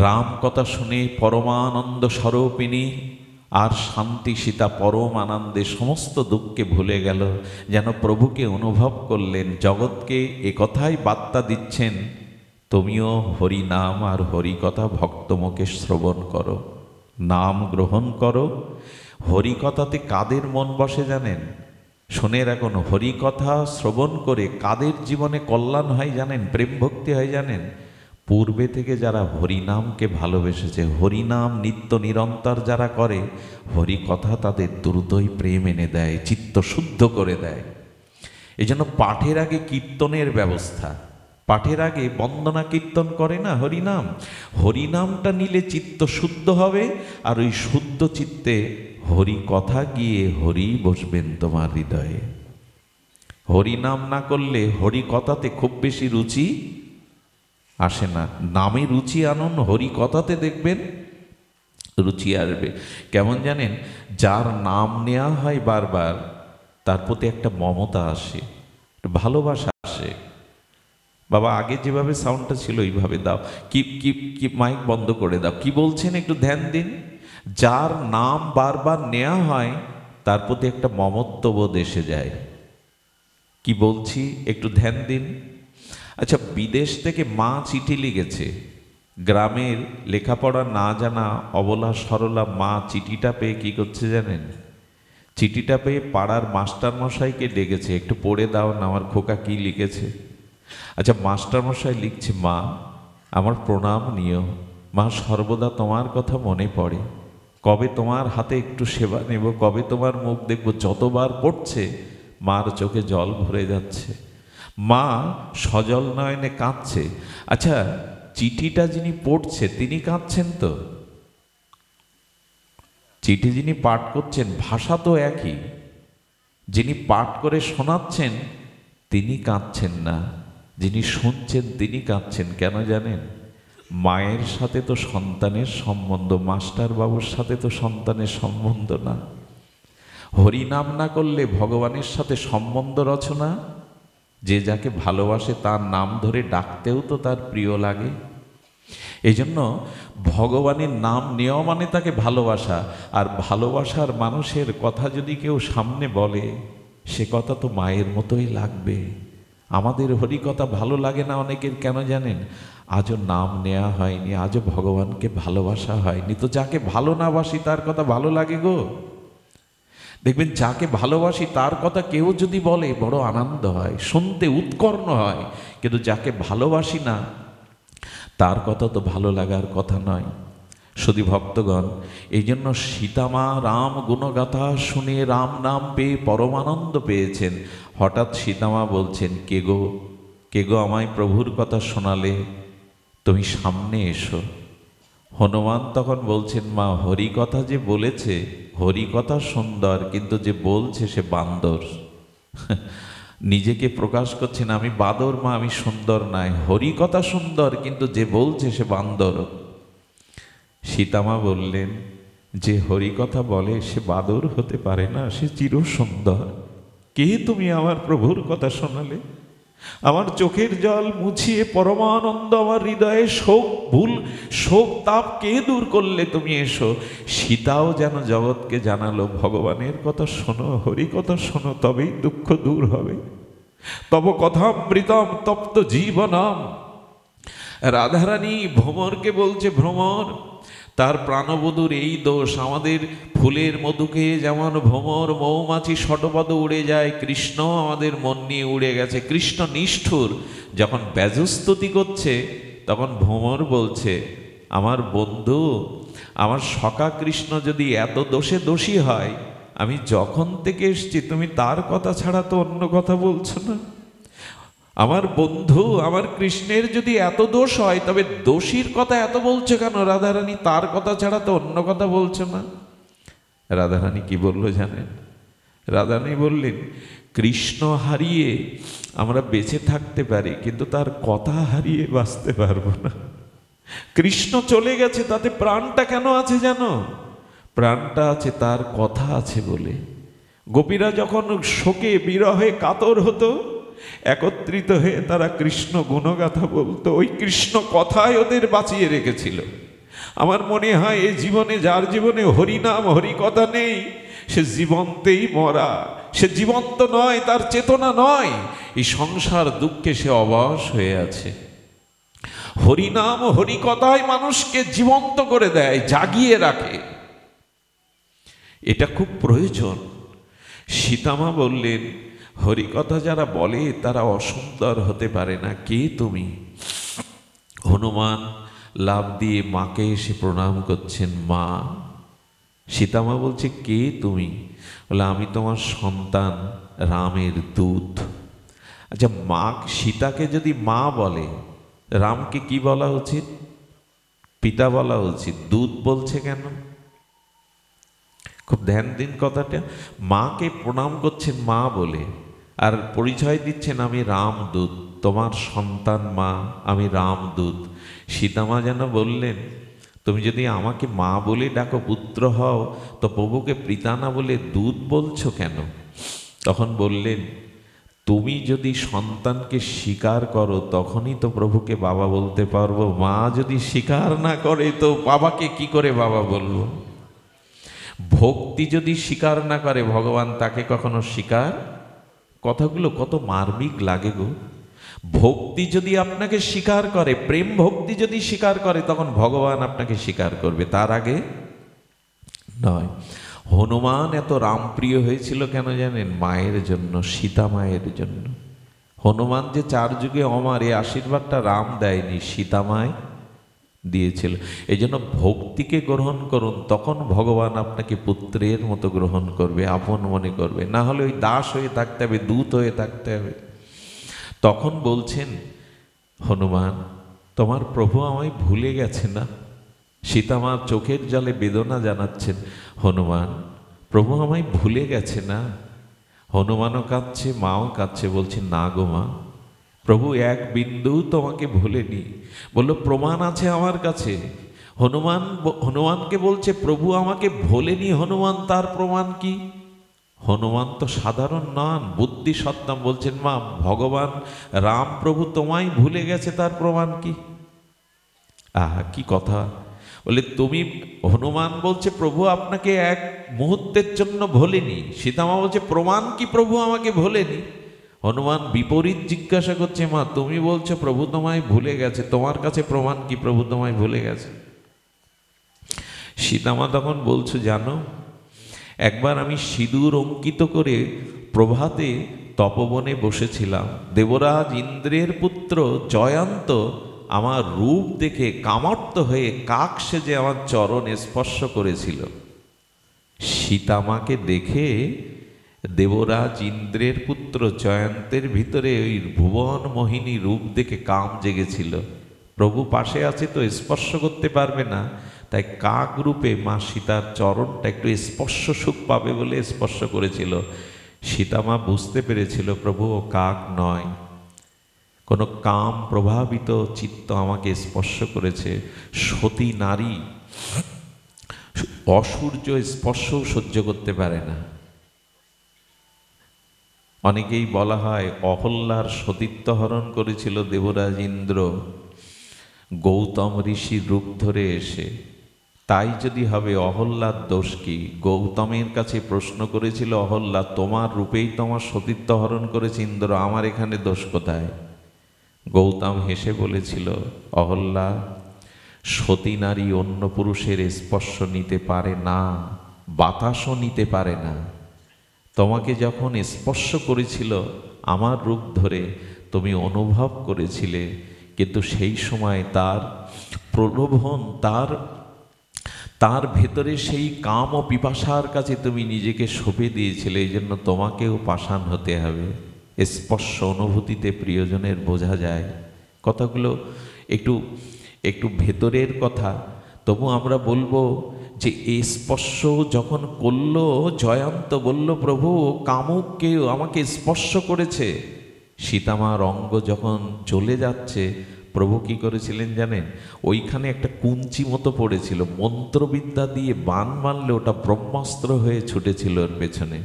রাম কথা শুনে পরমানন্দ স্বরূপিণী আর শান্তি সীতা পরম আনন্দে সমস্ত দুঃখকে ভুলে গেল, যেন প্রভুকে অনুভব করলেন। জগৎকে একথাই বার্তা দিচ্ছেন, তুমিও হরি নাম আর হরি কথা ভক্তমুখে শ্রবণ করো, নাম গ্রহণ করো। হরি কথাতে কাদের মন বসে জানেন? শুনে রাখুন, হরি কথা শ্রবণ করে কাদের জীবনে কল্যাণ হয় জানেন, প্রেম ভক্তি হয় জানেন? পূর্বে থেকে যারা হরিনামকে ভালোবেসেছে, হরিনাম নিত্য নিরন্তর যারা করে, হরি কথা তাদের দ্রুতই প্রেম এনে দেয়, চিত্ত শুদ্ধ করে দেয়। এই জন্য পাঠের আগে কীর্তনের ব্যবস্থা। পাঠের আগে বন্দনা কীর্তন করে না হরিনাম, হরিনামটা নিলে চিত্ত শুদ্ধ হবে, আর ওই শুদ্ধ চিত্তে হরি কথা গিয়ে হরি বসবেন তোমার হৃদয়ে। হরিনাম না করলে হরি কথাতে খুব বেশি রুচি আসে না। নামে রুচি আনুন, হরি কথাতে দেখবেন রুচি আসবে। কেমন জানেন? যার নাম নেওয়া হয় বারবার, তার প্রতি একটা মমতা আসে, ভালোবাসা আসে। বাবা, আগে যেভাবে সাউন্ডটা ছিল ওইভাবে দাও, কি কি কি মাইক বন্ধ করে দাও, কি বলছেন একটু ধ্যান দিন। যার নাম বারবার নেওয়া হয় তার প্রতি একটা মমত্ববোধ এসে যায়। কি বলছি একটু ধ্যান দিন। আচ্ছা, বিদেশ থেকে মা চিঠি লিখেছে, গ্রামের লেখাপড়া না জানা অবলা সরলা মা চিঠিটা পেয়ে কি করছে জানেন? চিঠিটা পেয়ে পাড়ার মাস্টারমশাইকে ডেকেছে, একটু পড়ে দাও না আমার খোকা কি লিখেছে। আচ্ছা, মাস্টারমশাই লিখছে, মা আমার প্রণাম নিও, মা সর্বদা তোমার কথা মনে পড়ে, কবে তোমার হাতে একটু সেবা নেব, কবে তোমার মুখ দেখব। যতবার পড়ছে মার চোখে জল ভরে যাচ্ছে, মা সজল নয়নে কাঁদছে। আচ্ছা, চিঠিটা যিনি পড়ছে তিনি কাঁদছেন তো? চিঠি যিনি পাঠ করছেন ভাষা তো একই, যিনি পাঠ করে শোনাচ্ছেন তিনি কাঁদছেন না, যিনি শুনছেন তিনি কাঁদছেন। কেন জানেন? মায়ের সাথে তো সন্তানের সম্বন্ধ, মাস্টার বাবুর সাথে তো সন্তানের সম্বন্ধ না। হরিনাম না করলে ভগবানের সাথে সম্বন্ধ রচনা, যে যাকে ভালোবাসে তার নাম ধরে ডাকতেও তো তার প্রিয় লাগে। এই জন্য ভগবানের নাম নেওয়া মানে তাকে ভালোবাসা। আর ভালোবাসার মানুষের কথা যদি কেউ সামনে বলে, সে কথা তো মায়ের মতোই লাগবে। আমাদের হরি কথা ভালো লাগে না অনেকের, কেন জানেন? আজও নাম নেওয়া হয়নি, আজও ভগবানকে ভালোবাসা হয়নি। তো যাকে ভালো না বাসি তার কথা ভালো লাগে গো। দেখবেন যাকে ভালোবাসি তার কথা কেউ যদি বলে বড় আনন্দ হয়, শুনতে উৎকর্ণ হয়। কিন্তু যাকে ভালোবাসি না তার কথা তো ভালো লাগার কথা নয়। শুধু ভক্তগণ, এই জন্য সীতামা রাম গুণগাথা শুনে রাম নাম পেয়ে পরমানন্দ পেয়েছেন। হঠাৎ সীতামা বলছেন, কে গো, কে গো আমায় প্রভুর কথা শোনালে, তুমি সামনে এসো। হনুমান তখন বলছেন, মা হরি কথা যে বলেছে, হরি কথা সুন্দর, কিন্তু যে বলছে সে বান্দর। নিজেকে প্রকাশ করছেন, আমি বাদর মা, আমি সুন্দর নাই। হরি কথা সুন্দর, কিন্তু যে বলছে সে বান্দর। সীতামা বললেন, যে হরি কথা বলে সে বাদর হতে পারে না, সে চির সুন্দর। কে তুমি আমার প্রভুর কথা শোনালে? আমার চোখের জল মুছিয়ে পরমানন্দ আমার হৃদয়ে শোক তাপ কে দূর করলে তুমি এসো। সীতাও যেন জগৎকে জানালো ভগবানের কথা শোনো, হরি কথা শোনো, তবেই দুঃখ দূর হবে। তব কথামৃতম তপ্ত জীবনম। রাধারানী ভ্রমরকে বলছে, ভ্রমর, তার প্রাণবধূর এই দোষ, আমাদের ফুলের মধুকে যেমন ভ্রমর মৌমাছি শতপদ উড়ে যায়, কৃষ্ণ আমাদের মন নিয়ে উড়ে গেছে। কৃষ্ণ নিষ্ঠুর। যখন ব্যাজস্তুতি করছে তখন ভ্রমর বলছে, আমার বন্ধু, আমার সখা কৃষ্ণ যদি এত দোষে দোষী হয়, আমি যখন থেকে এসছি তুমি তার কথা ছাড়া তো অন্য কথা বলছো না। আমার বন্ধু, আমার কৃষ্ণের যদি এত দোষ হয়, তবে দোষীর কথা এত বলছো কেন রাধারানী? তার কথা ছাড়া তো অন্য কথা বলছো না। রাধারানী কি বললো জানেন? রাধারানী বললেন, কৃষ্ণ হারিয়ে আমরা বেঁচে থাকতে পারি, কিন্তু তার কথা হারিয়ে বাঁচতে পারবো না। কৃষ্ণ চলে গেছে, তাতে প্রাণটা কেন আছে জানো? প্রাণটা আছে তার কথা আছে বলে। গোপীরা যখন শোকে বিরহে কাতর হতো, একত্রিত হয়ে তারা কৃষ্ণ গুণগাথা বলতো। ওই কৃষ্ণ কথাই ওদের বাঁচিয়ে রেখেছিল। আমার মনে হয় এই জীবনে, যার জীবনে হরিনাম হরি কথা নেই, সে জীবন্তেই মরা। সে জীবন্ত নয়, তার চেতনা নয়। এই সংসার দুঃখে সে অবশ হয়ে আছে। হরিনাম হরি কথাই মানুষকে জীবন্ত করে দেয়, জাগিয়ে রাখে। এটা খুব প্রয়োজন। সীতামা বললেন, হরিকথা যারা বলে তারা অসুন্দর হতে পারে না। কে তুমি? হনুমান লাফ দিয়ে মাকে এসে প্রণাম করছেন, মা। সীতামা বলছে, কে তুমি? বলে, আমি তোমার সন্তান রামের দূত। আচ্ছা, মা সীতাকে যদি মা বলে, রামকে কি বলা উচিত? পিতা বলা উচিত। দূত বলছে কেন? খুব ধ্যান দিন কথাটা। মাকে প্রণাম করছেন মা বলে, আর পরিচয় দিচ্ছেন, আমি রামদূত, তোমার সন্তান মা, আমি রামদূত। সীতামা যেন বললেন, তুমি যদি আমাকে মা বলে ডাকো, পুত্র হও, তো প্রভুকে পিতা না বলে দূত বলছো কেন? তখন বললেন, তুমি যদি সন্তানকে স্বীকার করো তখনই তো প্রভুকে বাবা বলতে পারবো। মা যদি স্বীকার না করে তো বাবাকে কি করে বাবা বলবো? ভক্তি যদি স্বীকার না করে ভগবান তাকে কখনো স্বীকার? কথাগুলো কত মার্মিক লাগে গো। ভক্তি যদি আপনাকে স্বীকার করে, প্রেম ভক্তি যদি স্বীকার করে, তখন ভগবান আপনাকে স্বীকার করবে, তার আগে নয়। হনুমান এত রামপ্রিয় হয়েছিল কেন জানেন? মায়ের জন্য, সীতা মায়ের জন্য। হনুমান যে 4 যুগে অমর, এই আশীর্বাদটা রাম দেয়নি, সীতা মায় দিয়েছিল। এই জন্য ভক্তিকে গ্রহণ করুন, তখন ভগবান আপনাকে পুত্রের মতো গ্রহণ করবে, আপন মনে করবে। না হলে ওই দাস হয়ে থাকতে হবে, দূত হয়ে থাকতে হবে। তখন বলছেন হনুমান, তোমার প্রভু আমায় ভুলে গেছে না? সীতামা চোখের জলে বেদনা জানাচ্ছেন, হনুমান, প্রভু আমায় ভুলে গেছে না? হনুমানও কাঁদছে, মাও কাঁদছে, বলছে, না গো মা, প্রভু এক বিন্দু তোমাকে ভুলেনি। বলল, প্রমাণ আছে আমার কাছে। হনুমানকে বলছে, প্রভু আমাকে ভোলেনি। হনুমান, তার প্রমাণ কি? হনুমান তো সাধারণ নন, বুদ্ধি সত্তাম। বলছেন, মা, ভগবান রাম প্রভু তোমায় ভুলে গেছে, তার প্রমাণ কি? আহা, কি কথা! বলে, তুমি, হনুমান বলছে, প্রভু আপনাকে এক মুহূর্তের জন্য ভোলেনি। সীতামা বলছে, প্রমাণ কি প্রভু আমাকে ভোলেনি? হনুমান বিপরীত জিজ্ঞাসা করছে, মা, তুমি বলছো প্রভু তোমায় ভুলে গেছে, তোমার কাছে প্রমাণ কি প্রভু তোমায় ভুলে গেছে? সীতামা তখন বলছো, জানো, একবার আমি সিঁদুর অঙ্কিত করে প্রভাতে তপবনে বসেছিলাম। দেবরাজ ইন্দ্রের পুত্র জয়ন্ত আমার রূপ দেখে কামর্ত হয়ে কাক সেজে আমার চরণ স্পর্শ করেছিল। সীতামাকে দেখে দেবরাজ ইন্দ্রের পুত্র জয়ন্তের ভিতরে ওই ভুবন মোহিনী রূপ দেখে কাম জেগেছিল। প্রভু পাশে আছে তো স্পর্শ করতে পারবে না, তাই কাক রূপে মা সীতার চরণটা একটু স্পর্শ সুখ পাবে বলে স্পর্শ করেছিল। সীতামা বুঝতে পেরেছিল প্রভু ও কাক নয়, কোনো কাম প্রভাবিত চিত্ত আমাকে স্পর্শ করেছে। সতী নারী অসূর্য স্পর্শও সহ্য করতে পারে না। অনেকেই বলা হয় অহল্যার সতীত্ব হরণ করেছিল দেবরাজ ইন্দ্র গৌতম ঋষির রূপ ধরে এসে। তাই যদি হবে অহল্যার দোষ কি? গৌতমের কাছে প্রশ্ন করেছিল অহল্যা, তোমার রূপেই তোমার সতীত্ব হরণ করেছে ইন্দ্র, আমার এখানে দোষ কোথায়? গৌতম হেসে বলেছিল, অহল্যা, সতী নারী অন্য পুরুষের স্পর্শ নিতে পারে না, বাতাসও নিতে পারে না। তোমাকে যখন স্পর্শ করেছিল আমার রূপ ধরে তুমি অনুভব করেছিলে, কিন্তু সেই সময় তার প্রলোভন, তার ভেতরে সেই কাম ও পিপাসার কাছে তুমি নিজেকে সঁপে দিয়েছিলে। এই জন্য তোমাকেও পাষাণ হতে হবে। স্পর্শ অনুভূতিতে প্রিয়জনের বোঝা যায়। কথাগুলো একটু ভেতরের কথা, তবু আমরা বলবো যে এই স্পর্শ যখন করলো, জয়ন্ত বলল, প্রভু কামুককে আমাকে স্পর্শ করেছে। সীতামার অঙ্গ যখন জ্বলে যাচ্ছে, প্রভু কি করেছিলেন জানেন? ওইখানে একটা কুঞ্চি মতো পড়েছিল, মন্ত্রবিদ্যা দিয়ে বান মারলে ওটা ব্রহ্মাস্ত্র হয়ে ছুটেছিল ওর পেছনে।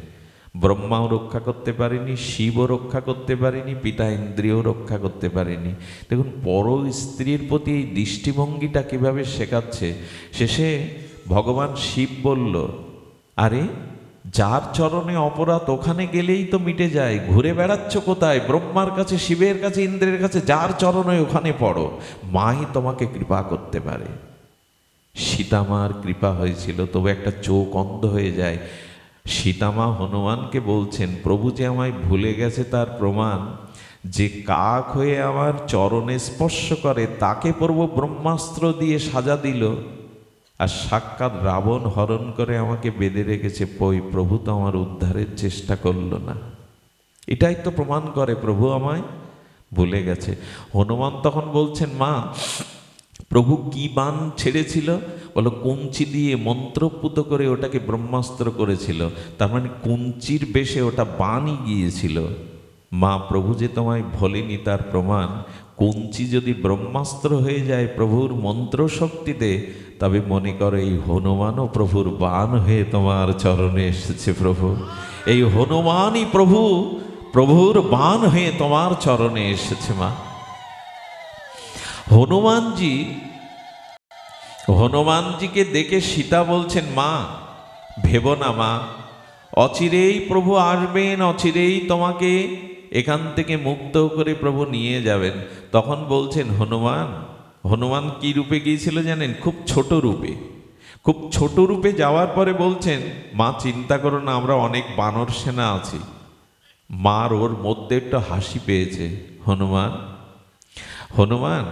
ব্রহ্মাও রক্ষা করতে পারেনি, শিবও রক্ষা করতে পারেনি, পিতা ইন্দ্রিয়ও রক্ষা করতে পারেনি। দেখুন পর স্ত্রীর প্রতি এই দৃষ্টিভঙ্গিটা কিভাবে শেখাচ্ছে। শেষে ভগবান শিব বলল, আরে যার চরণে অপরাধ ওখানে গেলেই তো মিটে যায়, ঘুরে বেড়াচ্ছ কোথায়? ব্রহ্মার কাছে, শিবের কাছে, ইন্দ্রের কাছে, যার চরণে ওখানে পড়ো, মাই তোমাকে কৃপা করতে পারে। সীতামার কৃপা হয়েছিল, তবু একটা চোখ অন্ধ হয়ে যায়। সীতামা হনুমানকে বলছেন, প্রভু যে আমায় ভুলে গেছে তার প্রমাণ, যে কাক হয়ে আমার চরণে স্পর্শ করে তাকে প্রভু ব্রহ্মাস্ত্র দিয়ে সাজা দিল, আর সাক্ষাৎ রাবণ হরণ করে আমাকে বেঁধে রেখেছে। প্রভু তো আমার উদ্ধারের চেষ্টা করলো না। এটাই তো প্রমাণ করে প্রভু আমায় ভুলে গেছে। হনুমান তখন বলছেন, মা প্রভু কি বান ছেড়েছিল? বলো কুঞ্চি দিয়ে মন্ত্রপুত করে ওটাকে ব্রহ্মাস্ত্র করেছিল। তার মানে কুঞ্চির বেশে ওটা বানই গিয়েছিল। মা প্রভু যে তোমায় ভোলেনি তার প্রমাণ, কুঞ্চি যদি ব্রহ্মাস্ত্র হয়ে যায় প্রভুর মন্ত্র শক্তিতে, তবে মনে করো এই হনুমানও প্রভুর বান হয়ে তোমার চরণে এসেছে। প্রভু এই হনুমানই প্রভুর বান হয়ে তোমার চরণে এসেছে। মা হনুমানজিকে দেখে সীতা বলছেন, মা ভেবো না মা, অচিরেই প্রভু আসবেন, অচিরেই তোমাকে এখান থেকে মুক্ত করে প্রভু নিয়ে যাবেন। তখন বলছেন হনুমান কি রূপে গিয়েছিল জানেন? খুব ছোট রূপে যাওয়ার পরে বলছেন, মা চিন্তা করো না, আমরা অনেক বানর সেনা আছি। মার ওর মধ্যে একটু হাসি পেয়েছে। হনুমান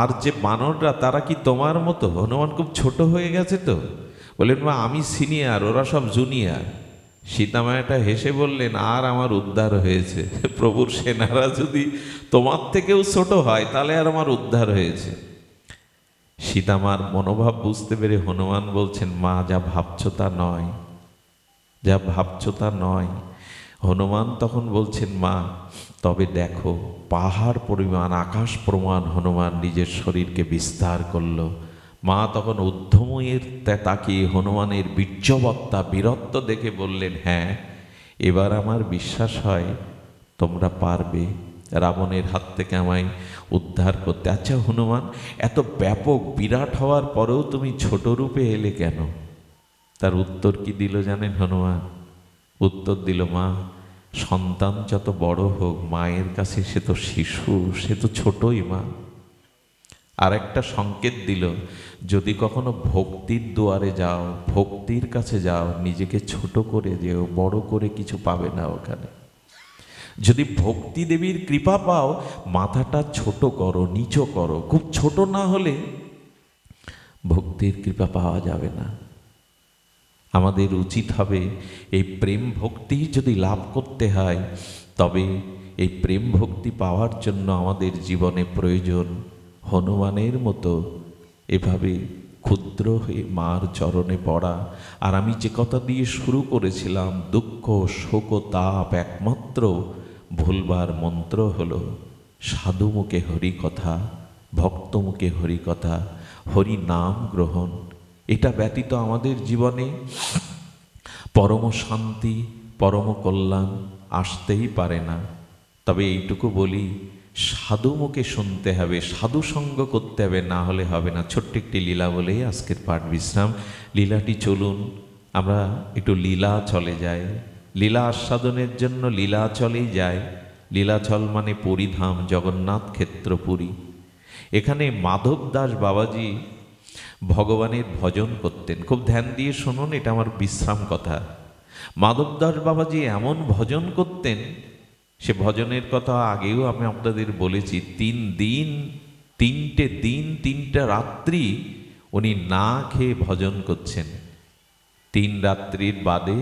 আর যে বানররা তারা কি তোমার মতো? হনুমান খুব ছোট হয়ে গেছে তো। বললেন, মা আমি সিনিয়র, ওরা সব জুনিয়র। সীতামায়াটা হেসে বললেন, আর আমার উদ্ধার হয়েছে। প্রভুর সেনারা যদি তোমার থেকেও ছোট হয় তাহলে আর আমার উদ্ধার হয়েছে। সীতামার মনোভাব বুঝতে পেরে হনুমান বলছেন, মা যা ভাবছ তা নয়। হনুমান তখন বলছেন, মা তবে দেখো, পাহাড় পরিমাণ, আকাশ প্রমাণ হনুমান নিজের শরীরকে বিস্তার করল। মা তখন উদ্ধময়ের তাকিয়ে হনুমানের বীর্যবত্তা, বীরত্ব দেখে বললেন, হ্যাঁ এবার আমার বিশ্বাস হয় তোমরা পারবে রাবণের হাত থেকে আমায় উদ্ধার করতে। আচ্ছা হনুমান, এত ব্যাপক বিরাট হওয়ার পরেও তুমি ছোট রূপে এলে কেন? তার উত্তর কি দিল জানেন হনুমান? উত্তর দিল, মা সন্তান যত বড় হোক মায়ের কাছে সে তো শিশু, সে তো ছোটই মা। আর একটা সংকেত দিল, যদি কখনো ভক্তির দুয়ারে যাও, ভক্তির কাছে যাও, নিজেকে ছোট করে যেও, বড় করে কিছু পাবে না ওখানে। যদি ভক্তি দেবীর কৃপা পাও, মাথাটা ছোট করো, নিচু করো। খুব ছোট না হলে ভক্তির কৃপা পাওয়া যাবে না। আমাদের উচিত হবে এই প্রেম ভক্তি যদি লাভ করতে হয়, তবে এই প্রেম ভক্তি পাওয়ার জন্য আমাদের জীবনে প্রয়োজন হনুমানের মতো এভাবে ক্ষুদ্র হয়ে মার চরণে পড়া। আর আমি যে কথা দিয়ে শুরু করেছিলাম, দুঃখ শোক তাপ একমাত্র ভুলবার মন্ত্র হলো সাধু মুখে হরি কথা, ভক্ত মুখে হরি কথা, হরি নাম গ্রহণ। এটা ব্যতীত আমাদের জীবনে পরম শান্তি, পরম কল্যাণ আসতেই পারে না। তবে এইটুকু বলি, সাধু মুখে শুনতে হবে, সাধু সঙ্গ করতে হবে, না হলে হবে না। ছোট্ট একটি লীলা বলেই আজকের পাঠ বিশ্রাম। লীলাটি চলুন আমরা একটু লীলাচলে যাই। লীলা আস্বাদনের জন্য লীলাচলেই যায়। লীলাচল মানে পরিধাম, জগন্নাথ ক্ষেত্রপুরী। এখানে মাধব দাস বাবাজি ভগবানের ভজন করতেন। খুব ধ্যান দিয়ে শুনুন, এটা আমার বিশ্রাম কথা। মাধব দাস বাবাজি এমন ভজন করতেন, সে ভজনের কথা আগেও আমি আপনাদের বলেছি। 3 দিন 3টে দিন 3টা রাত্রি উনি না খেয়ে ভজন করছেন। 3 রাত্রির বাদে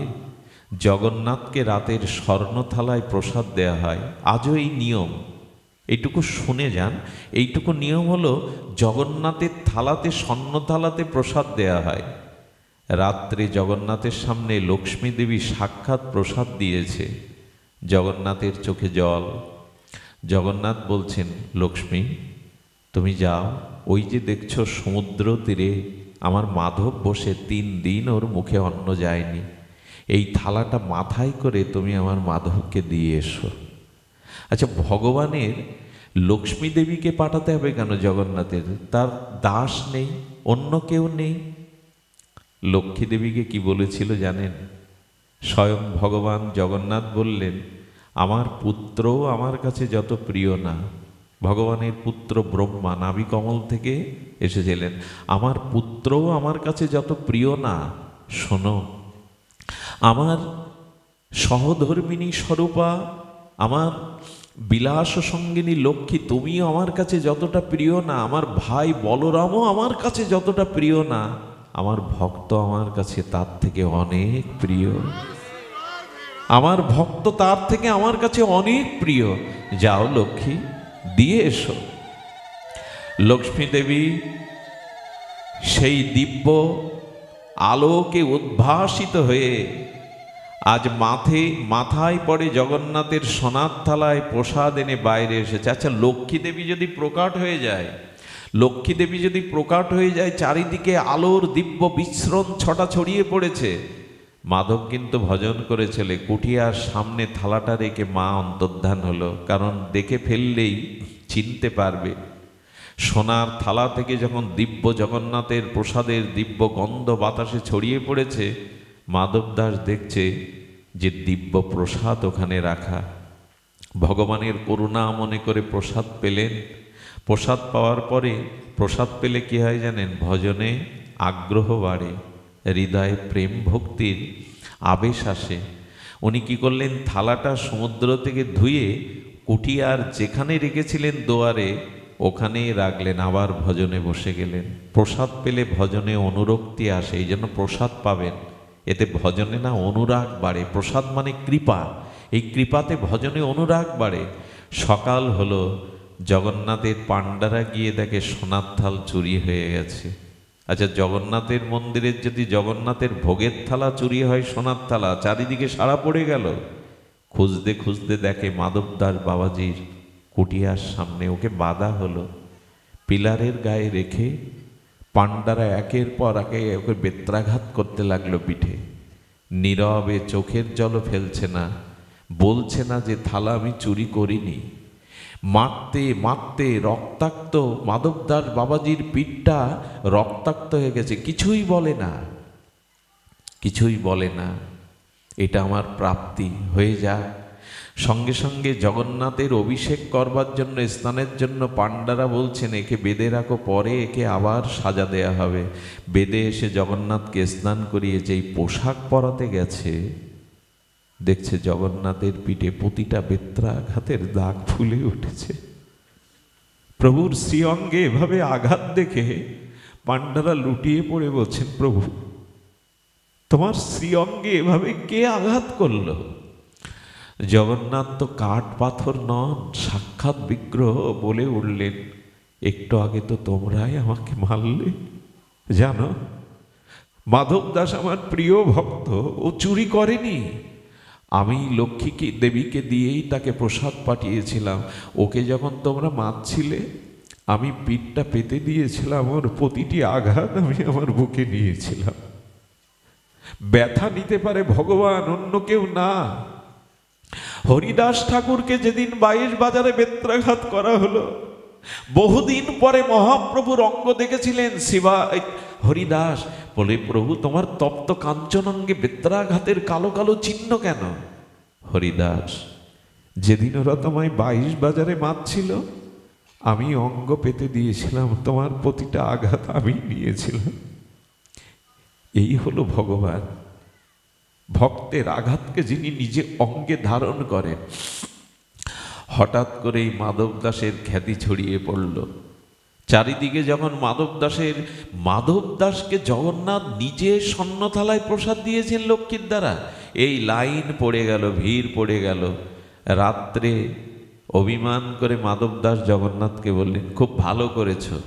জগন্নাথকে রাতের স্বর্ণথালায় প্রসাদ দেয়া হয়। আজও এই নিয়ম, এইটুকু শুনে যান। এইটুকু নিয়ম হলো জগন্নাথের থালাতে, স্বর্ণ থালাতে প্রসাদ দেয়া হয়। রাত্রে জগন্নাথের সামনে লক্ষ্মী দেবী সাক্ষাৎ প্রসাদ দিয়েছে। জগন্নাথের চোখে জল। জগন্নাথ বলছেন, লক্ষ্মী তুমি যাও, ওই যে দেখছো সমুদ্র তীরে আমার মাধব বসে 3 দিন ওর মুখে অন্ন যায়নি, এই থালাটা মাথায় করে তুমি আমার মাধবকে দিয়ে এসো। আচ্ছা, ভগবানের লক্ষ্মী দেবীকে পাঠাতে হবে কেন জগন্নাথের? তার দাস নেই, অন্য কেউ নেই। লক্ষ্মী দেবীকে কি বলেছিল জানেন? স্বয়ং ভগবান জগন্নাথ বললেন, আমার পুত্রও আমার কাছে যত প্রিয় না। ভগবানের পুত্র ব্রহ্মা নাভিকমল থেকে এসেছিলেন। আমার পুত্রও আমার কাছে যত প্রিয় না, শোনো, আমার সহধর্মিণী স্বরূপা, আমার বিলাস সঙ্গিনী লক্ষ্মী, তুমিও আমার কাছে যতটা প্রিয় না, আমার ভাই বলরামও আমার কাছে যতটা প্রিয় না, আমার ভক্ত আমার কাছে তার থেকে অনেক প্রিয়। আমার ভক্ত তার থেকে আমার কাছে অনেক প্রিয়। যাও লক্ষ্মী, দিয়ে এসো। লক্ষ্মী দেবী সেই দিব্য আলোকে উদ্ভাসিত হয়ে আজ মাথায় পড়ে জগন্নাথের সোনার থালায় প্রসাদ এনে বাইরে এসেছে। আচ্ছা, লক্ষ্মী দেবী যদি প্রকাট হয়ে যায়, লক্ষ্মী দেবী যদি প্রকাট হয়ে যায়, চারিদিকে আলোর দিব্য বিস্মরণ ছটা ছড়িয়ে পড়েছে। মাধব কিন্তু ভজন করেছিল, কুঠিয়ার সামনে থালাটা রেখে মা অন্তর্ধান হলো, কারণ দেখে ফেললেই চিনতে পারবে। সোনার থালা থেকে যখন দিব্য জগন্নাথের প্রসাদের দিব্য গন্ধ বাতাসে ছড়িয়ে পড়েছে, মাধব দাস দেখছে যে দিব্য প্রসাদ ওখানে রাখা। ভগবানের করুণা মনে করে প্রসাদ পেলেন। প্রসাদ পাওয়ার পরে, প্রসাদ পেলে কি হয় জানেন? ভজনে আগ্রহ বাড়ে, হৃদয়ে প্রেম ভক্তির আবেশ আসে। উনি কি করলেন? থালাটা সমুদ্র থেকে ধুয়ে কুঠিয়ার যেখানে রেখেছিলেন দোয়ারে, ওখানেই রাখলেন, আবার ভজনে বসে গেলেন। প্রসাদ পেলে ভজনে অনুরক্তি আসে, এই জন্য প্রসাদ পাবেন, এতে ভজনে না অনুরাগ বাড়ে। প্রসাদ মানে কৃপা, এই কৃপাতে ভজনে অনুরাগ বাড়ে। সকাল হলো, জগন্নাথের পাণ্ডারা গিয়ে দেখে সোনার থাল চুরি হয়ে গেছে। আচ্ছা, জগন্নাথের মন্দিরের যদি জগন্নাথের ভোগের থালা চুরি হয়, সোনার থালা, চারিদিকে সাড়া পড়ে গেল। খুঁজতে খুঁজতে দেখে মাধব দাস বাবাজির কুটিয়ার সামনে, ওকে বাধা হলো। পিলারের গায়ে রেখে পাণ্ডারা একের পর একে ওকে বেত্রাঘাত করতে লাগলো পিঠে। নীরবে, চোখের জলও ফেলছে না, বলছে না যে থালা আমি চুরি করিনি। মারতে মারতে রক্তাক্ত, মাধব দাস বাবাজির পিঠটা রক্তাক্ত হয়ে গেছে, কিছুই বলে না, কিছুই বলে না। এটা আমার প্রাপ্তি, হয়ে যাক। সঙ্গে সঙ্গে জগন্নাথের অভিষেক করবার জন্য, স্নানের জন্য পাণ্ডারা বলছেন, একে বেঁধে রাখো, পরে একে আবার সাজা দেয়া হবে। বেঁধে এসে জগন্নাথকে স্নান করিয়ে যেই পোশাক পরাতে গেছে, দেখছে জগন্নাথের পিঠে প্রতিটা বেত্রাঘাতের দাগ ফুলে উঠেছে। প্রভুর শ্রীঅঙ্গে এভাবে আঘাত দেখে পাণ্ডারা লুটিয়ে পড়ে বলছেন, প্রভু তোমার শ্রীঅঙ্গে এভাবে কে আঘাত করলো? জগন্নাথ তো কাঠ পাথর নন, সাক্ষাৎ বিগ্রহ। বলে উঠলেন, একটু আগে তো তোমরাই আমাকে মারলে। জানো, মাধব দাস আমার প্রিয় ভক্ত, ও চুরি করেনি। আমি লক্ষ্মীকে দেবীকে দিয়েই তাকে প্রসাদ পাঠিয়েছিলাম। ওকে যখন তোমরা মারছিলে, আমি পিঠটা পেতে দিয়েছিলাম, ওর প্রতিটি আঘাত আমি আমার বুকে নিয়েছিলাম। ব্যথা নিতে পারে ভগবান, অন্য কেউ না। হরিদাস ঠাকুরকে যেদিন 22 বাজারে বেত্রাঘাত করা হলো, বহুদিন পরে মহাপ্রভুর অঙ্গ দেখেছিলেন শিবা হরিদাস, বলে প্রভু তোমার তপ্ত কাঞ্চন অঙ্গে বেত্রাঘাতের কালো কালো চিহ্ন কেন? হরিদাস, যেদিন ওরা তোমায় 22 বাজারে মারছিল, আমি অঙ্গ পেতে দিয়েছিলাম, তোমার প্রতিটা আঘাত আমি নিয়েছিলাম। এই হলো ভগবান, ভক্তের আঘাতকে যিনি নিজে অঙ্গে ধারণ করেন। হঠাৎ করেই মাধব দাসের খ্যাতি ছড়িয়ে পড়ল চারিদিকে। যখন মাধব দাসকে জগন্নাথ নিজে স্বর্ণথালায় প্রসাদ দিয়েছেন লক্ষ্মীর দ্বারা, এই লাইন পড়ে গেল, ভিড় পড়ে গেল। রাত্রে অভিমান করে মাধব দাস জগন্নাথকে বললেন, খুব ভালো করেছো,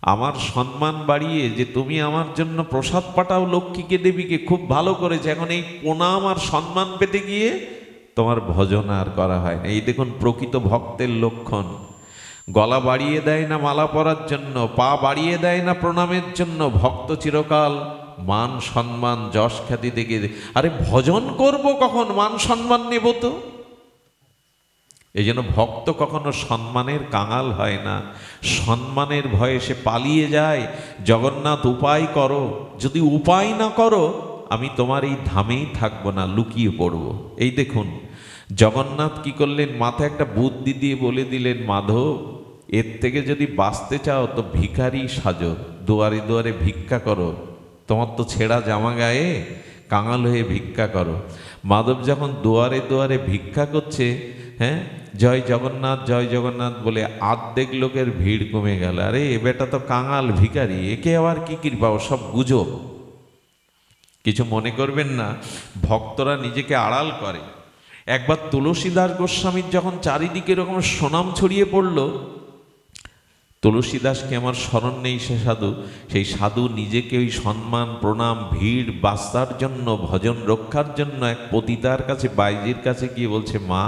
আমার সম্মান বাড়িয়ে যে তুমি আমার জন্য প্রসাদ পাঠাও লক্ষ্মীকে দেবীকে, খুব ভালো করেছে। এখন এই প্রণাম আর সম্মান পেতে গিয়ে তোমার ভজন আর করা হয় না। এই দেখুন প্রকৃত ভক্তের লক্ষণ। গলা বাড়িয়ে দেয় না মালা পরার জন্য, পা বাড়িয়ে দেয় না প্রণামের জন্য। ভক্ত চিরকাল মান সম্মান যশ খ্যাতি দেখে, আরে ভজন করব কখন, মান সম্মান নেব তো। এই জন্য ভক্ত কখনো সম্মানের কাঙাল হয় না, সম্মানের ভয়ে সে পালিয়ে যায়। জগন্নাথ উপায় করো, যদি উপায় না করো আমি তোমার এই ধামেই থাকবো না, লুকিয়ে পড়ব। এই দেখুন জগন্নাথ কি করলেন, মাথায় একটা বুদ্ধি দিয়ে বলে দিলেন, মাধব এর থেকে যদি বাঁচতে চাও তো ভিখারি সাজো, দুয়ারে দুয়ারে ভিক্ষা করো, তোমার তো ছেঁড়া জামা গায়ে, কাঙাল হয়ে ভিক্ষা করো। মাধব যখন দুয়ারে দুয়ারে ভিক্ষা করছে, হ্যাঁ জয় জগন্নাথ বলে আর্ধেক লোকের ভিড় কমে গেল। আরে এ বেটা তো কাঙাল ভিখারি, একে আবার কি কৃপা, ও সব গুজব। কিছু মনে করবেন না, ভক্তরা নিজেকে আড়াল করে। একবার তুলসীদাস গোস্বামীর যখন চারিদিকে এরকম সুনাম ছড়িয়ে পড়ল, তুলসীদাসকে আমার স্মরণ নেই, সেই সাধু নিজেকে ওই সম্মান প্রণাম ভিড় বাস্তার জন্য, ভজন রক্ষার জন্য এক পতিতার কাছে, বাইজির কাছে গিয়ে বলছে, মা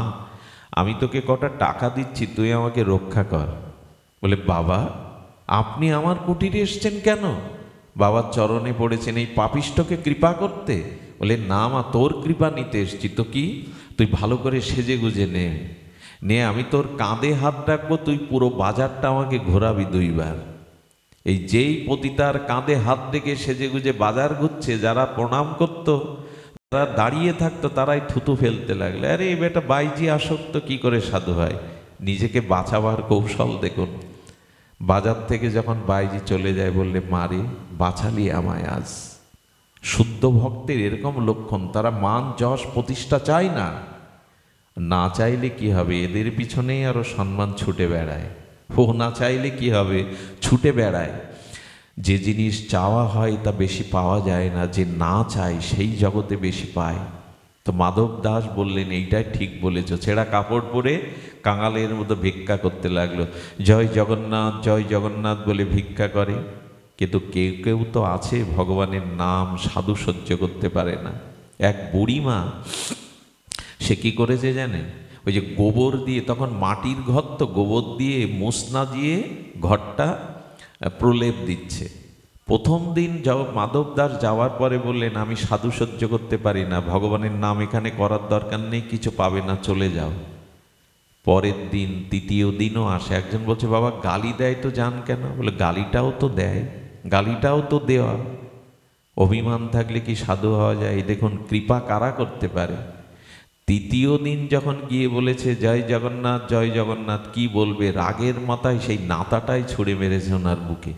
আমি তোকে কটা টাকা দিচ্ছি, তুই আমাকে রক্ষা কর। বলে, বাবা আপনি আমার কুটিরে এসছেন কেন? বাবার চরণে পড়েছেন এই পাপিষ্ঠকে কৃপা করতে। বলে, না মা, তোর কৃপা নিতে এসছি। তো কি, তুই ভালো করে সেজে গুজে নে, আমি তোর কাঁধে হাত রাখবো, তুই পুরো বাজারটা আমাকে ঘোরাবি 2 বার। এই যেই পতিতার কাঁধে হাত রেখে সেজে গুজে বাজার ঘুরছে, যারা প্রণাম করত, যারা দাঁড়িয়ে থাকতো, তারাই থুতু ফেলতে লাগলে। আরে এই বেটা বাইজি আসক্ত, কি করে সাধু হয়? নিজেকে বাঁচাবার কৌশল দেখুন। বাজার থেকে যখন বাইজি চলে যায়, বললে, মারে বাঁচালি আমায় আজ। শুদ্ধ ভক্তের এরকম লক্ষণ, তারা মান যশ প্রতিষ্ঠা চায় না। না চাইলে কি হবে, এদের পিছনেই আরো সম্মান ছুটে বেড়ায়। ও না চাইলে কি হবে, ছুটে বেড়ায়। যে জিনিস চাওয়া হয় তা বেশি পাওয়া যায় না, যে না চায় সেই জগতে বেশি পায়। তো মাধব দাস বললেন, এইটাই ঠিক বলেছ। ছেঁড়া কাপড় পরে কাঙালের মতো ভিক্ষা করতে লাগলো। জয় জগন্নাথ বলে ভিক্ষা করে। কিন্তু কেউ কেউ তো আছে ভগবানের নাম সাধু সহ্য করতে পারে না। এক বুড়িমা, সে কি করেছে জানেন, ওই যে গোবর দিয়ে, তখন মাটির ঘর তো, গোবর দিয়ে মুসনা দিয়ে ঘরটা প্রলেপ দিচ্ছে। প্রথম দিন মাধব দাস যাওয়ার পরে বললেন, আমি সাধু সহ্য করতে পারি না, ভগবানের নাম এখানে করার দরকার নেই, কিছু পাবে না, চলে যাও। পরের দিন, তৃতীয় দিনও আসে। একজন বলছে, বাবা গালি দেয় তো যান কেন? বলে, গালিটাও তো দেয়, গালিটাও তো দেওয়া। অভিমান থাকলে কি সাধু হওয়া যায়? এই দেখুন কৃপা কারা করতে পারে। তৃতীয় দিন যখন গিয়ে বলেছে, জয় জগন্নাথ, কি বলবে, রাগের মাথায় সেই নাতাটাই ছুঁড়ে মেরেছে ওনার বুকে।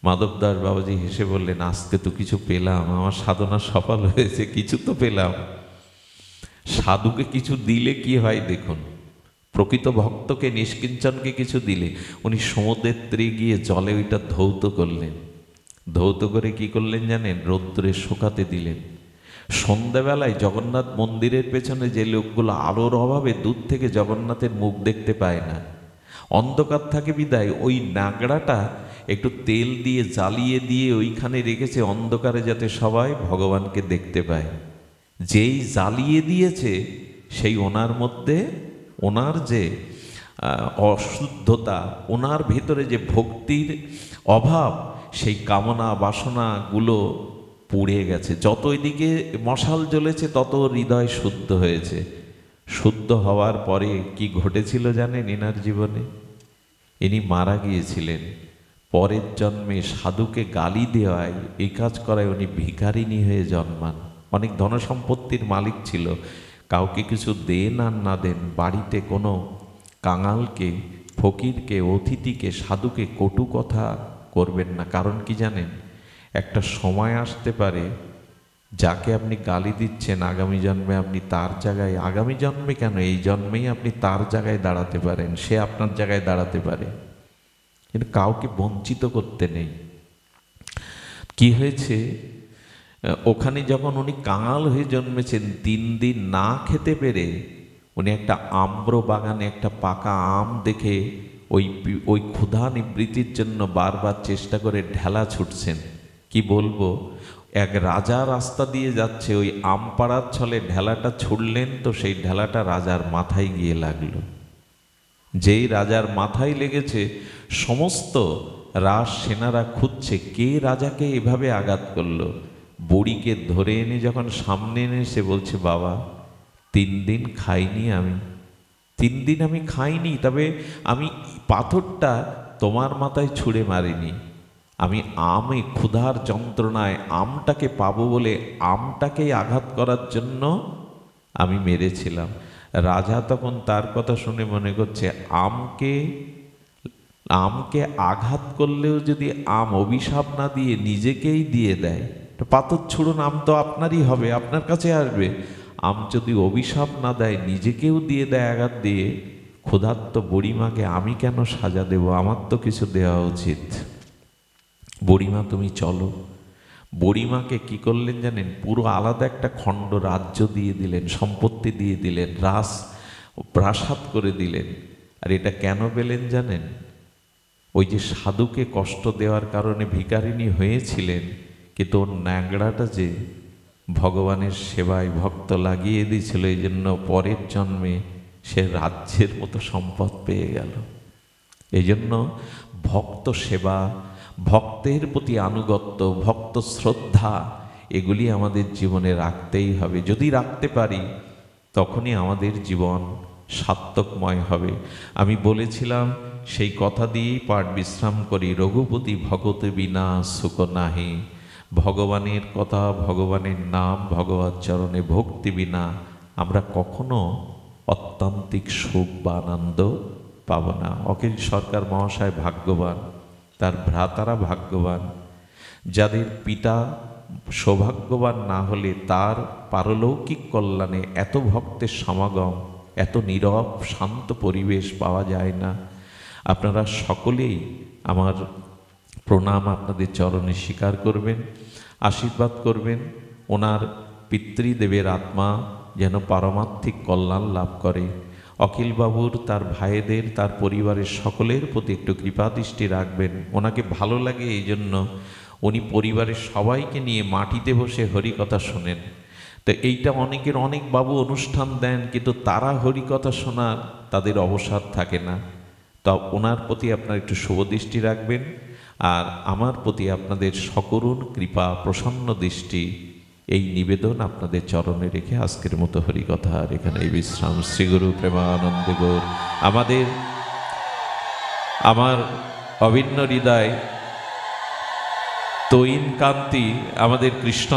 মাধব দাস বাবাজি হেসে বললেন, আজকে তো কিছু পেলাম, আমার সাধনা সফল হয়েছে, কিছু তো পেলাম। সাধুকে কিছু দিলে কি হয় দেখুন, প্রকৃত ভক্তকে, নিষ্কিঞ্চনকে কিছু দিলে, উনি সমুদ্রের তীরে গিয়ে জলে ওইটা ধৌত করলেন। ধৌত করে কি করলেন জানেন, রৌদ্রে শুকাতে দিলেন। সন্ধ্যাবেলায় জগন্নাথ মন্দিরের পেছনে যে লোকগুলো আলোর অভাবে দূর থেকে জগন্নাথের মুখ দেখতে পায় না, অন্ধকার থাকে বিদায়, ওই নাগড়াটা একটু তেল দিয়ে জ্বালিয়ে দিয়ে ওইখানে রেখেছে, অন্ধকারে যাতে সবাই ভগবানকে দেখতে পায়। যেই জ্বালিয়ে দিয়েছে, সেই ওনার মধ্যে, ওনার যে অশুদ্ধতা, ওনার ভিতরে যে ভক্তির অভাব, সেই কামনা বাসনাগুলো পুড়ে গেছে। যত এদিকে মশাল জ্বলেছে, তত হৃদয় শুদ্ধ হয়েছে। শুদ্ধ হওয়ার পরে কি ঘটেছিল জানেন এনার জীবনে? ইনি মারা গিয়েছিলেন। পরের জন্মে সাধুকে গালি দেওয়ায়, এই কাজ করায় উনি ভিখারিনী হয়ে জন্মান। অনেক ধনসম্পত্তির মালিক ছিল, কাউকে কিছু দেন আর না দেন, বাড়িতে কোনো কাঙালকে, ফকিরকে, অতিথিকে, সাধুকে কটু কথা করবেন না। কারণ কি জানেন? একটা সময় আসতে পারে যাকে আপনি গালি দিচ্ছেন আগামী জন্মে আপনি তার জায়গায়, আগামী জন্মে কেন, এই জন্মেই আপনি তার জায়গায় দাঁড়াতে পারেন, সে আপনার জায়গায় দাঁড়াতে পারে। কিন্তু কাউকে বঞ্চিত করতে নেই। কি হয়েছে, ওখানে যখন উনি কাঙাল হয়ে জন্মেছেন, 3 দিন না খেতে পেরে উনি একটা আম্র বাগানে একটা পাকা আম দেখে ওই ক্ষুধা নিবৃত্তির জন্য বারবার চেষ্টা করে ঢেলা ছুটছেন। কি বলবো, এক রাজা রাস্তা দিয়ে যাচ্ছে, ওই আম পাড়ার ছলে ঢেলাটা ছুড়লেন, তো সেই ঢেলাটা রাজার মাথায় গিয়ে লাগলো। যেই রাজার মাথায় লেগেছে, সমস্ত রাজ সেনারা খুঁজছে কে রাজাকে এভাবে আঘাত করলো। বুড়িকে ধরে এনে যখন সামনে এনে সে বলছে, বাবা 3 দিন খাইনি আমি, 3 দিন আমি খাইনি, তবে আমি পাথরটা তোমার মাথায় ছুঁড়ে মারিনি, আমি আমে ক্ষুধার যন্ত্রণায় আমটাকে পাবো বলে আমটাকেই আঘাত করার জন্য আমি মেরেছিলাম। রাজা তখন তার কথা শুনে মনে করছে, আমকে আঘাত করলেও যদি আম অভিশাপ না দিয়ে নিজেকেই দিয়ে দেয়, পাথর ছুড়ুন, আম তো আপনারই হবে, আপনার কাছে আসবে। আম যদি অভিশাপ না দেয়, নিজেকেও দিয়ে দেয় আঘাত দিয়ে, ক্ষুধার্ত বুড়িমাকে আমি কেন সাজা দেব, আমার তো কিছু দেওয়া উচিত। বুড়িমা তুমি চলো। বুড়িমাকে কি করলেন জানেন? পুরো আলাদা একটা খণ্ড রাজ্য দিয়ে দিলেন, সম্পত্তি দিয়ে দিলেন, প্রাসাদ করে দিলেন। আর এটা কেন পেলেন জানেন? ওই যে সাধুকে কষ্ট দেওয়ার কারণে ভিখারিনী হয়েছিলেন, কিন্তু ওর ন্যাংড়াটা যে ভগবানের সেবায় ভক্ত লাগিয়ে দিয়েছিল, এই জন্য পরের জন্মে সে রাজ্যের মতো সম্পদ পেয়ে গেল। এই জন্য ভক্ত সেবা, ভক্তের প্রতি আনুগত্য, ভক্ত শ্রদ্ধা, এগুলি আমাদের জীবনে রাখতেই হবে। যদি রাখতে পারি তখনই আমাদের জীবন সার্থকময় হবে। আমি বলেছিলাম, সেই কথা দিয়েই পাঠ বিশ্রাম করি, রঘুপতি ভগতে বিনা সুখ নাহি। ভগবানের কথা, ভগবানের নাম, ভগবত চরণে ভক্তি বিনা আমরা কখনো অত্যান্তিক সুখ বা আনন্দ পাব না। অখিল সরকার মহাশয় ভাগ্যবান, তার ভ্রাতারা ভাগ্যবান, যাদের পিতা সৌভাগ্যবান না হলে তার পারলৌকিক কল্যাণে এত ভক্তের সমাগম, এত নীরব শান্ত পরিবেশ পাওয়া যায় না। আপনারা সকলেই আমার প্রণাম আপনাদের চরণে স্বীকার করবেন, আশীর্বাদ করবেন, ওনার পিতৃদেবের আত্মা যেন পারমার্থিক কল্যাণ লাভ করে। অখিলবাবুর, তার ভাইদের, তার পরিবারের সকলের প্রতি একটু কৃপাদৃষ্টি রাখবেন। ওনাকে ভালো লাগে, এই জন্য উনি পরিবারের সবাইকে নিয়ে মাটিতে বসে হরিকথা শোনেন। তো এইটা অনেকের, অনেক বাবু অনুষ্ঠান দেন, কিন্তু তারা হরিকথা শোনার তাদের অবসর থাকে না। তো ওনার প্রতি আপনার একটু শুভদৃষ্টি রাখবেন, আর আমার প্রতি আপনাদের সকরুণ কৃপা, প্রসন্ন দৃষ্টি, এই নিবেদন আপনাদের চরণে রেখে আজকের মতো হরিকথার এখানেই বিশ্রাম। শ্রীগুরু প্রেমানন্দে গৌর। আমার অভিন্ন হৃদয় তৈন কান্তি আমাদের কৃষ্ণ